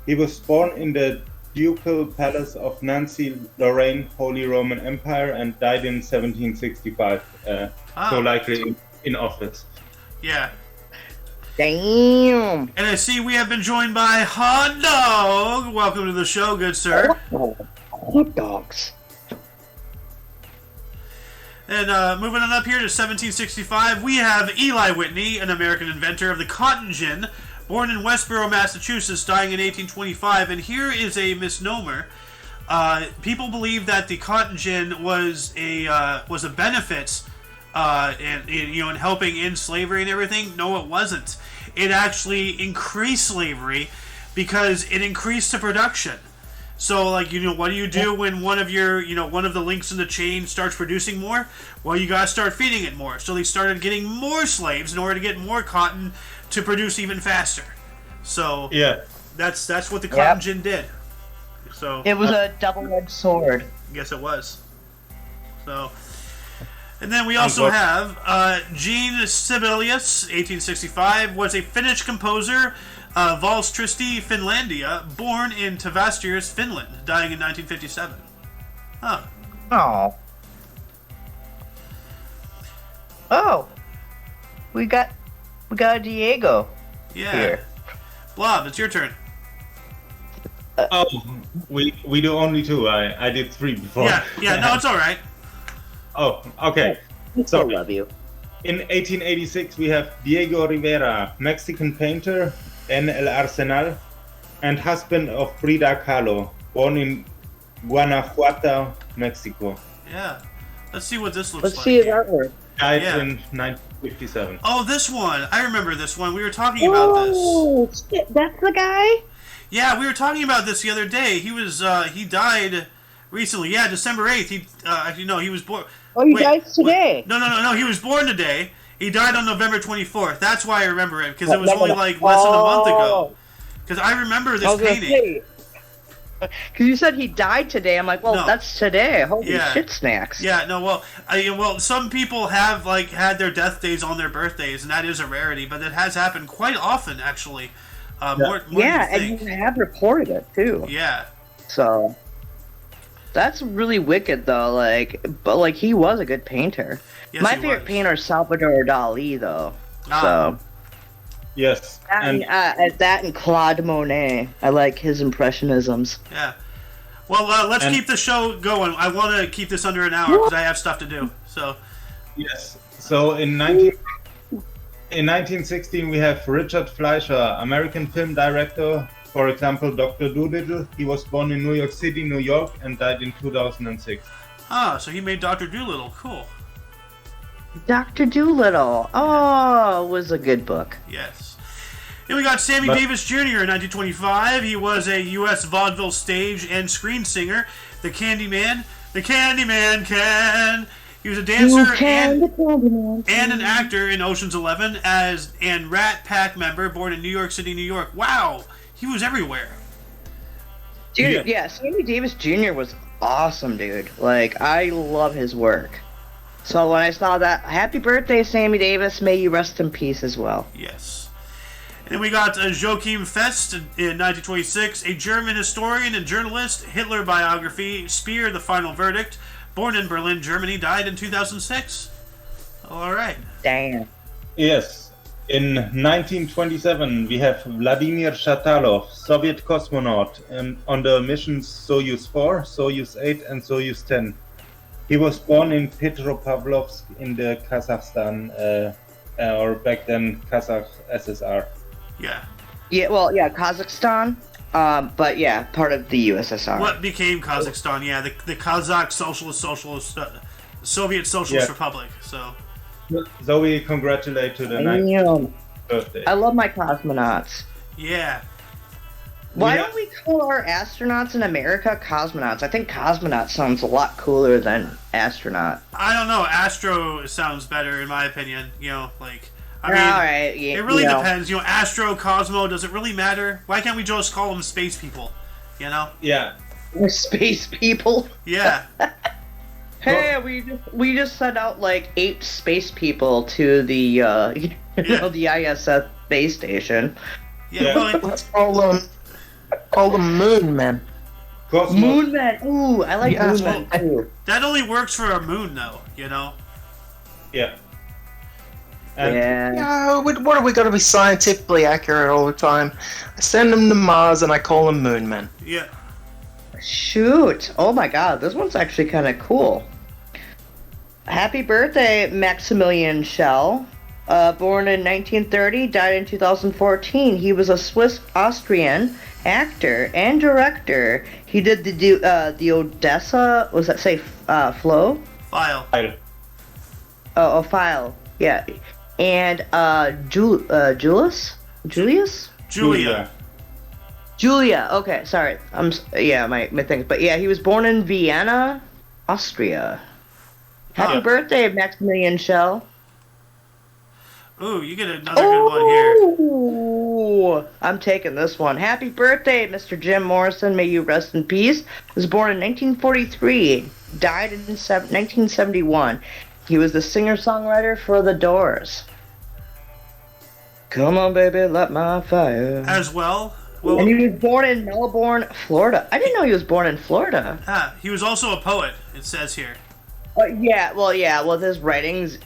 He was born in the Ducal Palace of Nancy, Lorraine, Holy Roman Empire, and died in 1765. So likely in office. Yeah. Damn. And I see we have been joined by Hot Dog. Welcome to the show, good sir. Hot dogs. And moving on up here to 1765, we have Eli Whitney, an American inventor of the cotton gin, born in Westboro, Massachusetts, dying in 1825. And here is a misnomer. People believe that the cotton gin was a benefit in helping end slavery and everything. No, it wasn't. It actually increased slavery because it increased the production. So, like, what do you do when one of the links in the chain starts producing more? Well, you gotta start feeding it more. So they started getting more slaves in order to get more cotton to produce even faster. So Yeah. that's what the cotton gin did. So It was a double-edged sword. yes, it was. So, and then we also have Jean Sibelius, 1865, was a Finnish composer. Valstristi Finlandia, born in Tavastiers, Finland, dying in 1957. Huh. Oh, we got a Diego here. Blob, it's your turn. We do only 2. I did 3 before. Yeah, no, it's all right. Oh, okay. So I love you. In 1886, we have Diego Rivera, Mexican painter, en El Arsenal, and husband of Frida Kahlo, born in Guanajuato, Mexico. Yeah. Let's see what this looks Let's like. see his artwork. Died in 1957. Oh, this one. I remember this one. We were talking about this. Oh, shit, that's the guy? Yeah, we were talking about this the other day. He was, he died recently. Yeah, December 8th. He, actually, no, he was born... Oh, he died today. No. He was born today. He died on November 24th. That's why I remember it, because it was only like less than a month ago. Because I rember this painting. Because you said he died today. I'm like, well, that's today. Holy shit snacks. Yeah, no, well, some people have like had their death days on their birthdays, and that is a rarity. But it has happened quite often, actually. More than you think. And you have reported it too. Yeah. So that's really wicked, though. But he was a good painter. Yes, my favorite painter is Salvador Dali, though. So. Yes. That and Claude Monet. I like his impressionisms. Yeah. Well, let's keep the show going. I want to keep this under an hour because I have stuff to do. So. Yes. So in 1916 we have Richard Fleischer, American film director. For example, Dr. Dolittle. He was born in New York City, New York, and died in 2006. Ah, so he made Dr. Dolittle. Cool. Dr. Dolittle. Oh, it was a good book. Yes. Then we got Sammy Davis Jr. in 1925. He was a U.S. vaudeville stage and screen singer. The Candyman can. He was a dancer and an actor in Ocean's 11 and Rat Pack member, born in New York City, New York. Wow, he was everywhere. Dude, yeah, Sammy Davis Jr. was awesome, dude. I love his work. So when I saw that, happy birthday, Sammy Davis. May you rest in peace as well. Yes. And we got Joachim Fest in 1926, a German historian and journalist, Hitler biography, Spear, The Final Verdict, born in Berlin, Germany, died in 2006. All right. Damn. Yes. In 1927, we have Vladimir Shatalov, Soviet cosmonaut, on the missions Soyuz 4, Soyuz 8, and Soyuz 10. He was born in Petropavlovsk in the Kazakhstan, or back then Kazakh SSR. Yeah. Yeah, well, yeah, Kazakhstan, but yeah, part of the USSR. What became Kazakhstan? Yeah, the Kazakh Soviet Socialist Republic. So we congratulate to the 9th birthday. I love my cosmonauts. Yeah. Why don't we call our astronauts in America cosmonauts? I think cosmonaut sounds a lot cooler than astronaut. I don't know. Astro sounds better, in my opinion. I mean, right, yeah, it really depends. Astro, Cosmo, does it really matter? Why can't we just call them space people? Yeah. We're space people. Yeah. Hey, we just sent out 8 space people to the the ISS space station. Yeah. Let's call them Moon Men. Moon Men. Ooh, I like Moon Men too. That only works for a moon, though. Yeah. What are we going to be scientifically accurate all the time? I send them to Mars and I call them Moon Men. Yeah. Shoot. Oh my god, this one's actually kind of cool. Happy birthday, Maximilian Schell. Born in 1930, died in 2014. He was a Swiss-Austrian actor and director. He did the Odessa, was that say Flow? File. Oh, File. Yeah. And Julius? Julia. Okay, sorry. My things. But yeah, he was born in Vienna, Austria. Happy birthday, Maximilian Schell. Ooh, you get another good one here. Ooh, I'm taking this one. Happy birthday, Mr. Jim Morrison. May you rest in peace. Was born in 1943. Died in 1971. He was the singer-songwriter for The Doors. Come on, baby, light my fire. as well. Well, And he was born in Melbourne, Florida. I didn't know he was born in Florida. he was also a poet, it says here. Yeah, with his writings,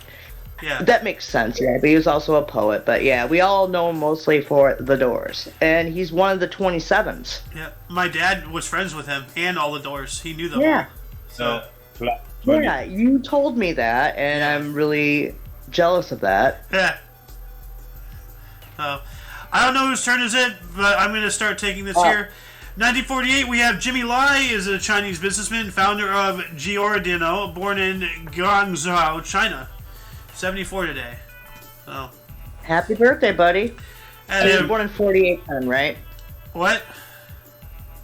Yeah. that makes sense, yeah. But he was also a poet. But yeah, we all know him mostly for The Doors. And he's one of the 27s. Yeah. My dad was friends with him and all the Doors. He knew them Yeah. all. So, Yeah, you told me that, and I'm really jealous of that. yeah. So, I don't know whose turn is it, but I'm going to start taking this here. 1948, we have Jimmy Lai, is a Chinese businessman, founder of Giordano, born in Guangzhou, China. 74 today. So, Happy birthday, buddy. and He was born in 48 then, right? what?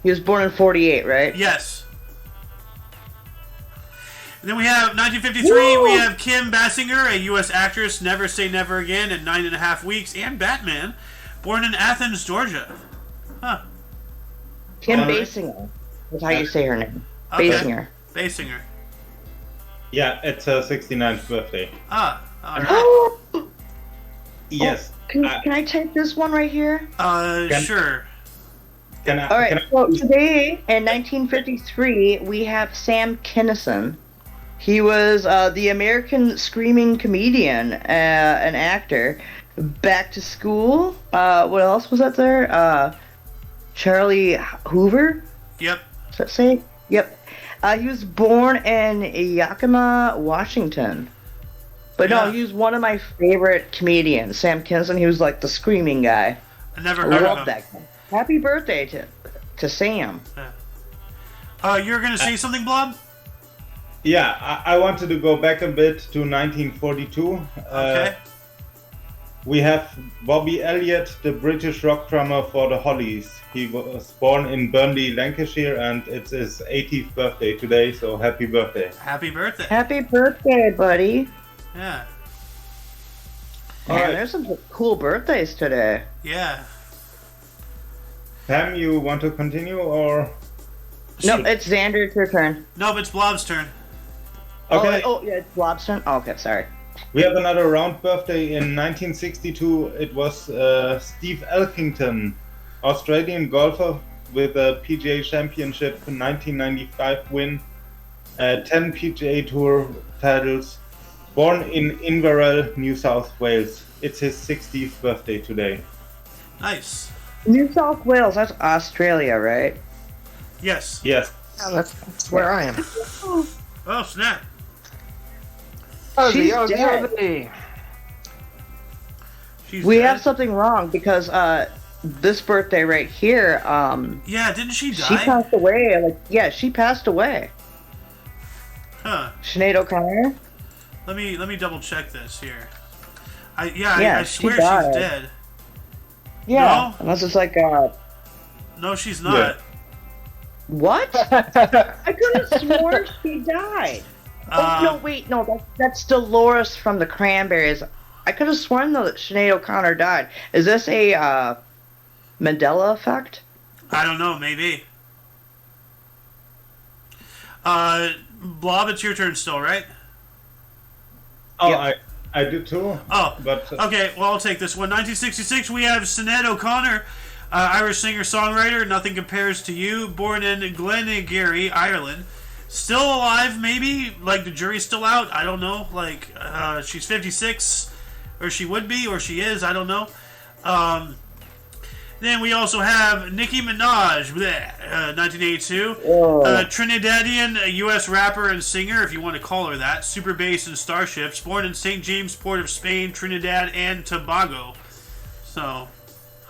He was born in 48, right? Yes. And then we have 1953. We have Kim Basinger, a U.S. actress, Never Say Never Again in 9.5 weeks, and Batman, born in Athens, Georgia. Huh. Kim Alright. Basinger. That's how you say her name. Okay. Basinger. Basinger. Yeah, it's her 69th birthday. Ah. All right. Yes. Can I take this one right here? Sure. Can I? All right. Can I, So today, in 1953, we have Sam Kinison. He was the American screaming comedian, an actor. Back to School. What else was that there? Charlie Hoover. Yep. Does that say? Yep. He was born in Yakima, Washington. But Yeah. no, he was one of my favorite comedians. Sam Kinison. He was like the screaming guy. I never I heard of love him. that guy. Happy birthday to Sam. You're gonna say something, Blob? yeah, I wanted to go back a bit to 1942. Okay. We have Bobby Elliott, the British rock drummer for the Hollies. He was born in Burnley, Lancashire, and it's his 80th birthday today, so happy birthday. Happy birthday. Happy birthday, buddy. Yeah. Man, Alright. there's some cool birthdays today. Yeah. Pam, you want to continue, or? No, it's Xander. It's your turn. Nope, it's Blob's turn. Okay. Oh, yeah, it's Blob's turn. Oh, okay, sorry. We have another round birthday in 1962. It was Steve Elkington, Australian golfer with a PGA Championship 1995 win, 10 PGA Tour titles, born in Inverell, New South Wales. It's his 60th birthday today. Nice. New South Wales, that's Australia, right? Yes. Yes. Yeah, that's where I am. Oh, snap. She's Ozzy, dead. Ozzy. She's We dead. have something wrong because this birthday right here, Yeah, didn't she die? she passed away. She passed away. Huh. Sinead O'Connor. Let me double check this here. I Yeah, swear she died. she's dead. Yeah. No? Unless it's like No, she's not. what? I could have sworn she died. Oh no, wait, no, that's Dolores from the Cranberries. I could have sworn though that Sinead O'Connor died. Is this a Mandela effect? I don't know, maybe. Blob, it's your turn still, right? Oh, Yep. I do too. Oh, But okay, well, I'll take this one. 1966, we have Sinead O'Connor, Irish singer-songwriter, Nothing Compares to You, born in Glenageary, Ireland. Still alive, maybe? Like, the jury's still out? I don't know. Like, she's 56, or she would be, or she is, I don't know. Then we also have Nicki Minaj, 1982. Trinidadian, a U.S. rapper and singer, if you want to call her that. Super Bass and Starships. Born in St. James Port of Spain, Trinidad and Tobago. So,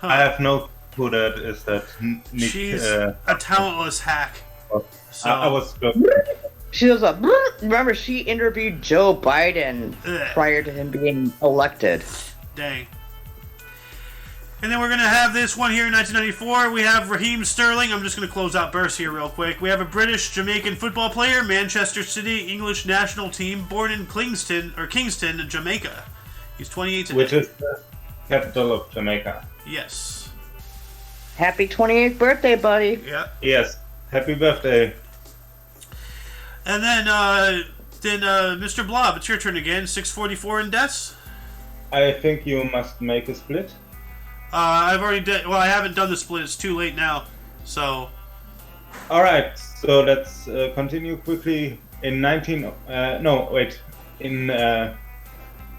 I have no clue that is that. Nick, she's a talentless hack. So, I was. She does a. Remember, she interviewed Joe Biden Ugh. prior to him being elected. Dang. And then we're going to have this one here in 1994. We have Raheem Sterling. I'm just going to close out bursts here real quick. We have a British-Jamaican football player, Manchester City English national team, born in Kingston, Jamaica. He's 28 today. Which is the capital of Jamaica. Yes. Happy 28th birthday, buddy. Yeah. Yes. Happy birthday. And then Mr. Blob, it's your turn again. 644 in deaths. I think you must make a split. I've already did. Well, I haven't done the split. It's too late now. So. All right. So let's continue quickly. In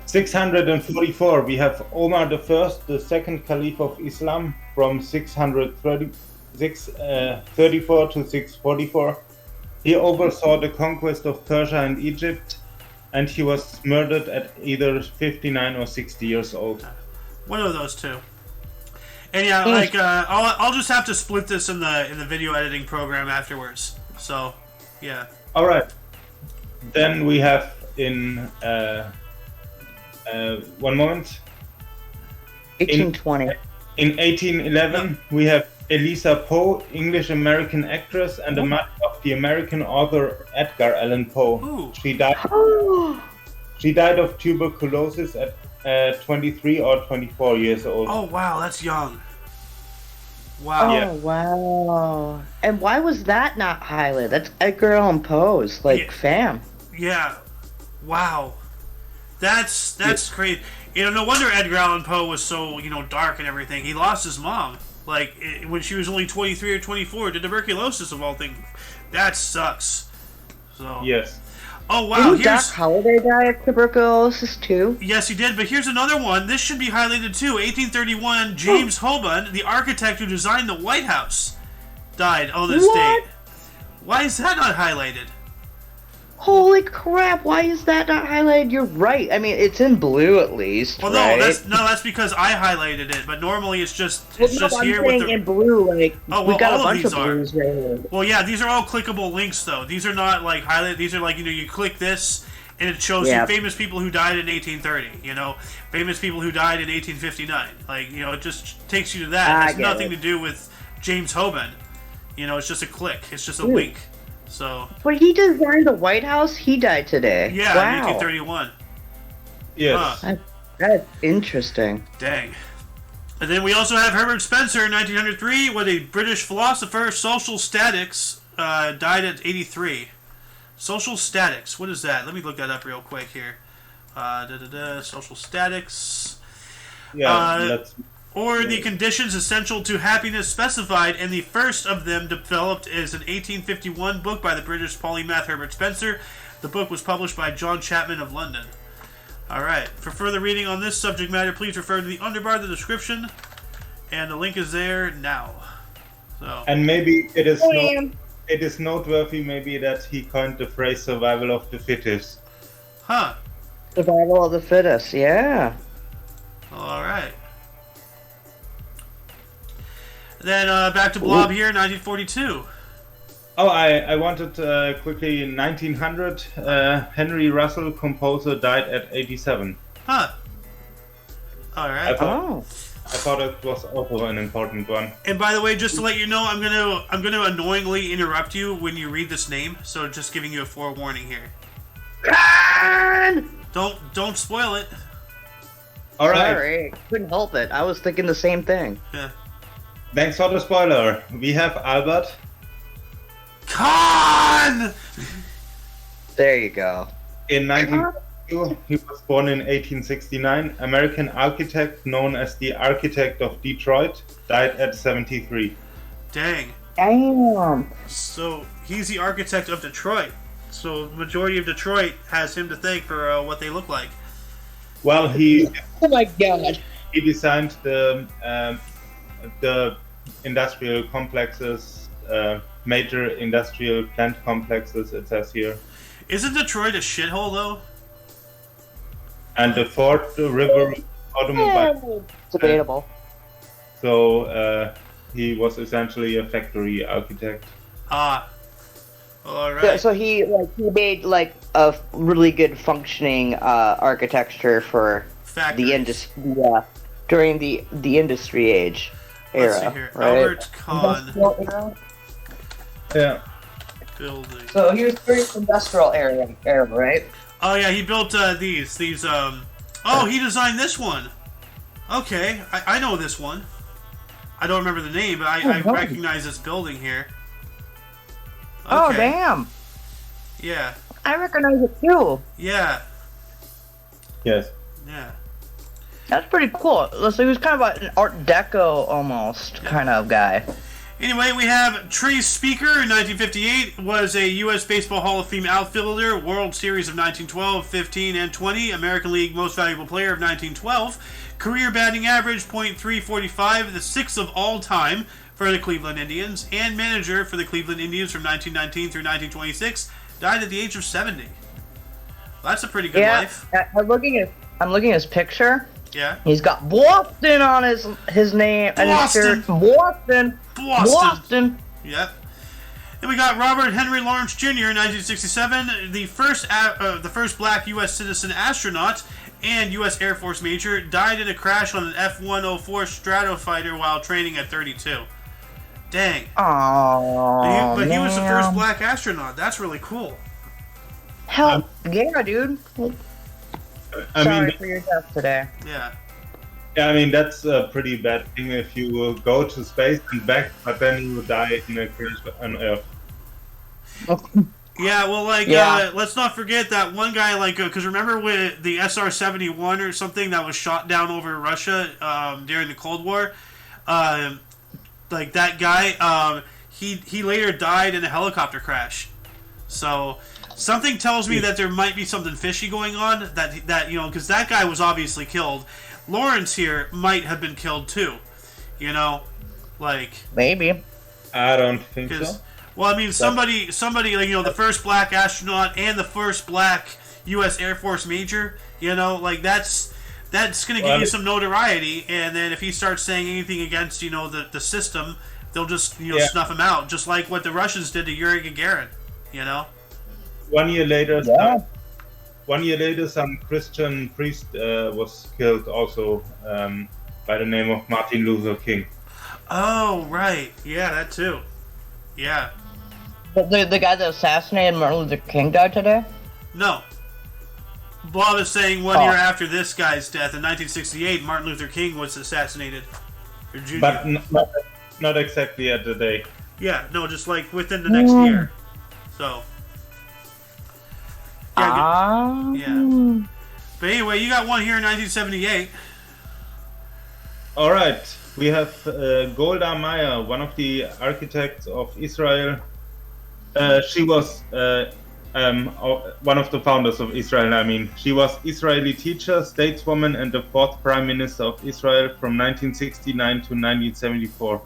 644, we have Omar the First, the second Caliph of Islam, from 634 to 644. He oversaw the conquest of Persia and Egypt, and he was murdered at either 59 or 60 years old. One of those two. And yeah, like I'll just have to split this in the video editing program afterwards. So, yeah. All right. Then we have in one moment. 1820. In 1811, we have Eliza Poe, English-American actress and a mother of the American author Edgar Allan Poe. Ooh. She died of tuberculosis at 23 or 24 years old. Oh wow, that's young. Wow. Oh Yeah. wow! And why was that not highlighted? That's Edgar Allan Poe's fam. Yeah. Wow. That's crazy. No wonder Edgar Allan Poe was so dark and everything. He lost his mom when she was only 23 or 24 to tuberculosis of all things. That sucks. So. Yes. Oh wow. Didn't Doc Holliday die of tuberculosis too? Yes, he did. But here's another one. This should be highlighted too. 1831. James Hoban, the architect who designed the White House, died on this date. Why is that not highlighted? Holy crap! Why is that not highlighted? You're right. I mean, it's in blue at least. Well, right? that's because I highlighted it. But normally it's just I'm here saying with the in blue. Oh, well, we got all a bunch of of these blues right here. Well, yeah, these are all clickable links though. These are not highlighted. These are you click this and it shows you famous people who died in 1830. Famous people who died in 1859. It just takes you to that. It has nothing to do with James Hoban. It's just a click. It's just a link. So. But he designed the White House. He died today. Yeah, wow. 1831. Yes. That's interesting. Dang. And then we also have Herbert Spencer in 1903, with a British philosopher. Social statics, died at 83. Social statics. What is that? Let me look that up real quick here. Social statics. Yeah. Or the conditions essential to happiness specified, and the first of them developed is an 1851 book by the British polymath Herbert Spencer. The book was published by John Chapman of London. Alright, for further reading on this subject matter, please refer to the underbar of the description, and the link is there now. So. And maybe it is noteworthy maybe that he coined the phrase survival of the fittest. Huh. Survival of the fittest, yeah. Alright. Then back to Blob here, 1942. Oh, I wanted quickly, in 1900, Henry Russell, composer, died at 87. Huh. Alright. I thought it was also an important one. And by the way, just to let you know, I'm gonna annoyingly interrupt you when you read this name, so just giving you a forewarning here. Don't spoil it. Alright. Sorry, couldn't help it. I was thinking the same thing. Yeah. Thanks for the spoiler. We have Albert. Khan! There you go. In 1952, he was born in 1869. American architect known as the Architect of Detroit. Died at 73. Dang. Damn. So he's the architect of Detroit. So the majority of Detroit has him to thank for what they look like. Well, he Oh my god. he designed the industrial complexes, major industrial plant complexes, it says here. Isn't Detroit a shithole though? And the Ford River automobile. Debatable. So he was essentially a factory architect. Ah. Alright. So he made a really good functioning architecture for the industry during the industry age era. Let's see here. Right? Albert Kahn Yeah. building. So he was during the industrial era, right? Oh yeah, he built these. Oh, he designed this one. Okay, I know this one. I don't remember the name, but I recognize this building here. Okay. Oh damn! Yeah. I recognize it too. Yeah. Yes. Yeah. That's pretty cool. So he was kind of an Art Deco almost kind of guy. Anyway, we have Trey Speaker in 1958, was a U.S. Baseball Hall of Fame outfielder, World Series of 1912, 15, and 20, American League Most Valuable Player of 1912, career batting average .345, the sixth of all time for the Cleveland Indians, and manager for the Cleveland Indians from 1919 through 1926, died at the age of 70. Well, that's a pretty good life. I'm looking at his picture. Yeah. He's got Boston on his name and his shirt. Boston. Yep. Then we got Robert Henry Lawrence Jr. in 1967, the first black U.S. citizen astronaut and U.S. Air Force major, died in a crash on an F-104 Stratofighter while training at 32. Dang. Oh, but he was the first black astronaut. That's really cool. Hell, yeah, dude. Sorry for your death today. Yeah. Yeah, I mean, that's a pretty bad thing if you will go to space and back, but then you will die in a crash on Earth. Yeah, well, let's not forget that one guy, because remember with the SR-71 or something that was shot down over Russia during the Cold War? That guy, he later died in a helicopter crash. So something tells me that there might be something fishy going on, that because that guy was obviously killed. Lawrence here might have been killed too, maybe. I don't think so. Well, I mean, somebody, the first black astronaut and the first black U.S. Air Force major, that's going to give you some notoriety, and then if he starts saying anything against, the system, they'll just, snuff him out, just like what the Russians did to Yuri Gagarin, 1 year later, some Christian priest was killed also by the name of Martin Luther King. Oh, right. Yeah, that too. Yeah. But the guy that assassinated Martin Luther King died today? No. Bob is saying 1 year after this guy's death, in 1968, Martin Luther King was assassinated. But not exactly at the day. Yeah, no, just within the next year. So... Yeah. But anyway, you got one here in 1978. All right. We have Golda Meir, one of the architects of Israel. She was one of the founders of Israel. I mean, she was Israeli teacher, stateswoman, and the fourth prime minister of Israel from 1969 to 1974.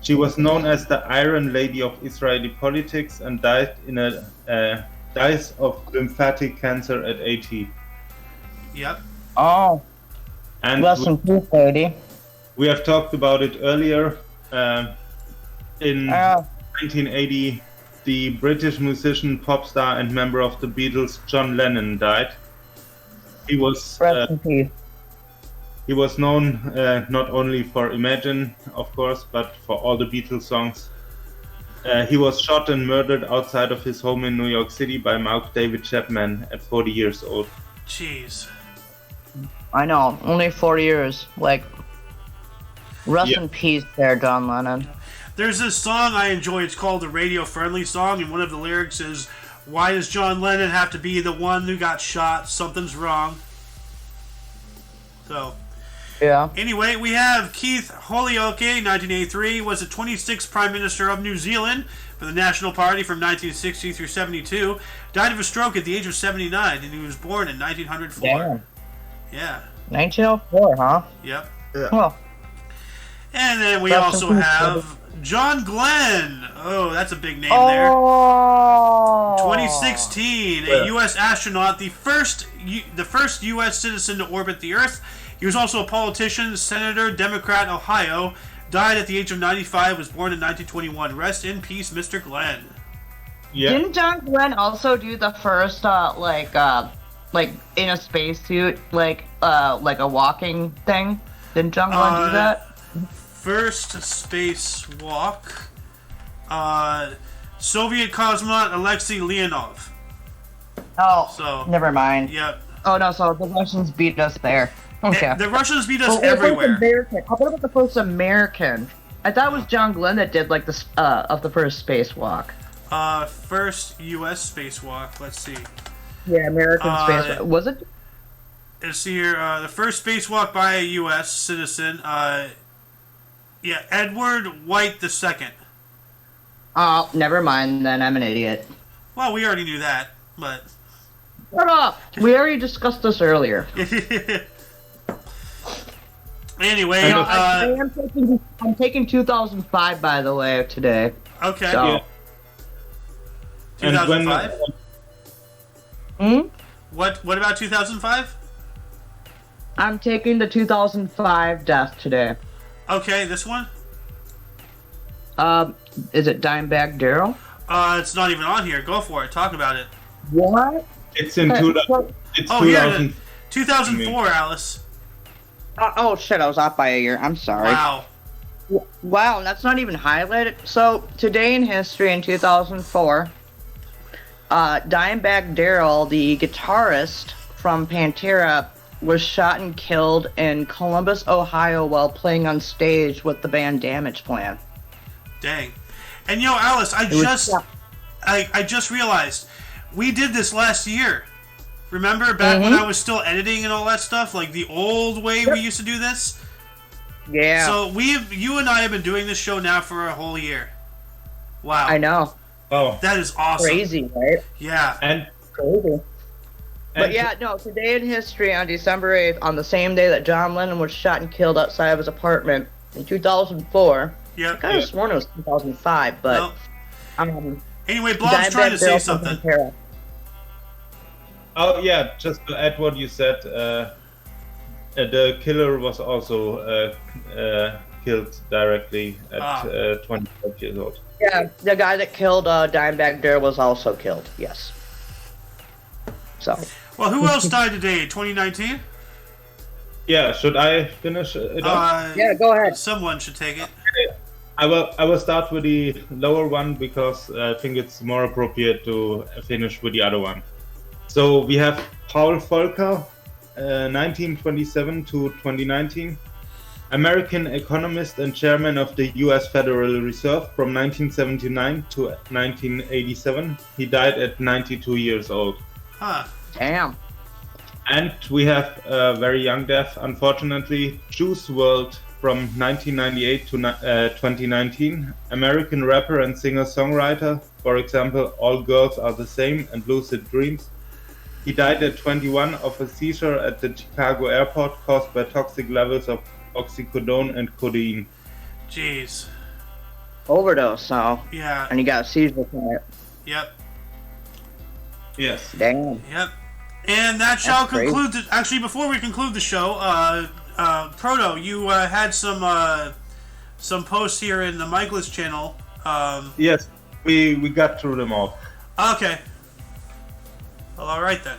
She was known as the Iron Lady of Israeli politics and died in a dies of lymphatic cancer at 80. Yep. Oh. And rest in peace, lady. We have talked about it earlier. In 1980, the British musician, pop star, and member of the Beatles, John Lennon, died. He was rest in peace. He was known not only for Imagine, of course, but for all the Beatles songs. He was shot and murdered outside of his home in New York City by Mark David Chapman at 40 years old. Jeez. I know, only 40 years. Rest in peace there, John Lennon. There's this song I enjoy, it's called the Radio Friendly Song, and one of the lyrics is, "Why does John Lennon have to be the one who got shot? Something's wrong." So... Yeah. Anyway, we have Keith Holyoake, 1983, was the 26th Prime Minister of New Zealand for the National Party from 1960 through 72. Died of a stroke at the age of 79, and he was born in 1904. Damn. Yeah. 1904, huh? Yep. Yeah. Well. And then we also have John Glenn. Oh, that's a big name there. 2016, a U.S. astronaut, the first U.S. citizen to orbit the Earth. He was also a politician, senator, Democrat, Ohio. Died at the age of 95. Was born in 1921. Rest in peace, Mr. Glenn. Yeah. Didn't John Glenn also do the first, in a spacesuit, like a walking thing? Didn't John Glenn do that? First spacewalk. Soviet cosmonaut Alexei Leonov. Oh, so never mind. Yep. Oh no, so the Russians beat us there. Okay. The Russians beat us everywhere. How about the first American? I thought it was John Glenn that did the first spacewalk. First U.S. spacewalk. Let's see. Yeah, American spacewalk. Was it? let's see here. The first spacewalk by a U.S. citizen. Edward White II. Oh, never mind then. I'm an idiot. Well, we already knew that, but... Shut up! We already discussed this earlier. Anyway, I'm taking 2005, by the way, today. Okay. So. Yeah. 2005? What about 2005? I'm taking the 2005 death today. Okay, this one? Is it Dimebag Daryl? It's not even on here. Go for it. Talk about it. What? It's in 2000. It's Oh, 2000. yeah, 2004, Alice. Oh shit, I was off by a year. I'm sorry. Wow. Wow, and that's not even highlighted. So, today in history in 2004, Dimebag Daryl, the guitarist from Pantera, was shot and killed in Columbus, Ohio while playing on stage with the band Damage Plan. Dang. And Alice, I just realized we did this last year. Remember back when I was still editing and all that stuff, like the old way we used to do this? Yeah. So you and I have been doing this show now for a whole year. Wow. I know. Oh, That is awesome. Crazy, right? Yeah. and Crazy. But And- yeah, no, today in history on December 8th, on the same day that John Lennon was shot and killed outside of his apartment in 2004. Yep. I kind of sworn it was 2005, but Well, um, anyway, Blob's trying to say something. oh yeah, just to add what you said, the killer was also killed directly at 25 years old. Yeah, the guy that killed Dimebag Daryl was also killed. Yes. So. Well, who else died today? 2019? Yeah, should I finish it off? Yeah, go ahead. Someone should take it. I will start with the lower one because I think it's more appropriate to finish with the other one. So we have Paul Volcker, 1927 to 2019, American economist and chairman of the U.S. Federal Reserve from 1979 to 1987. He died at 92 years old. Huh. Damn. And we have a very young death, unfortunately, Juice WRLD from 1998 to 2019. American rapper and singer-songwriter, for example, All Girls Are the Same and Lucid Dreams. He died at 21 of a seizure at the Chicago airport caused by toxic levels of oxycodone and codeine. Jeez. Overdose, so. Yeah. And you got a seizure from it. Yep. Yes. Damn. Yep. And that shall That's crazy. conclude. Actually, before we conclude the show, Proto, you had some posts here in the Michaelis channel. Yes, we got through them all. Okay. Well, all right then.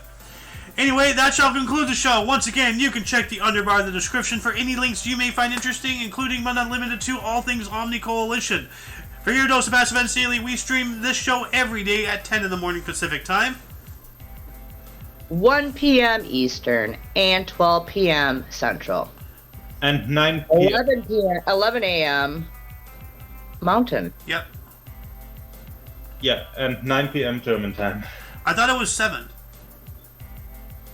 Anyway, that shall conclude the show. Once again, you can check the underbar in the description for any links you may find interesting, including but not limited to all things Omni Coalition. For your dose of Passive Events Daily, we stream this show every day at 10 in the morning Pacific time. 1 p.m. Eastern and 12 p.m. Central. And 9 p.m. 11 a.m. Mountain. Yep. Yeah, and 9 p.m. German time. I thought it was 7.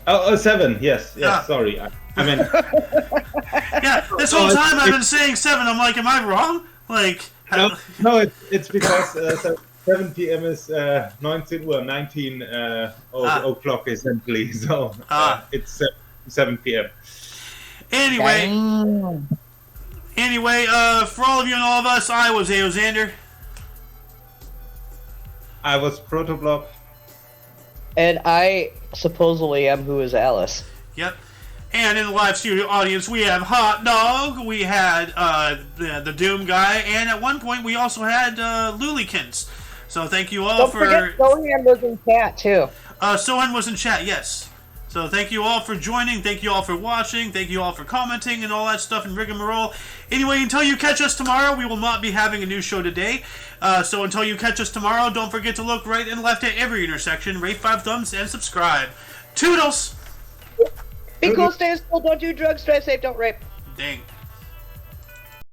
Oh, 7. Yes. Yeah. Sorry. I mean, Yeah, this whole time I've been saying 7. I'm like, am I wrong? Like, no, it's because 7 p.m. is 19 o'clock essentially. So it's 7 p.m. Anyway, Damn. for all of you and all of us, I was Aoxander. I was Protoblob. And I supposedly am Who is Alice. Yep. And in the live studio audience, we have Hot Dog, we had the Doom guy, and at one point we also had Lulikins. So thank you all Don't for... forget Sohan was in chat too. Sohan was in chat, yes. So thank you all for joining, thank you all for watching, thank you all for commenting and all that stuff and rigmarole. Anyway, until you catch us tomorrow, we will not be having a new show today. So until you catch us tomorrow, don't forget to look right and left at every intersection, rate 5 thumbs, and subscribe. Toodles! Be cool, stay cool, don't do drugs, drive safe, don't rape. Dang.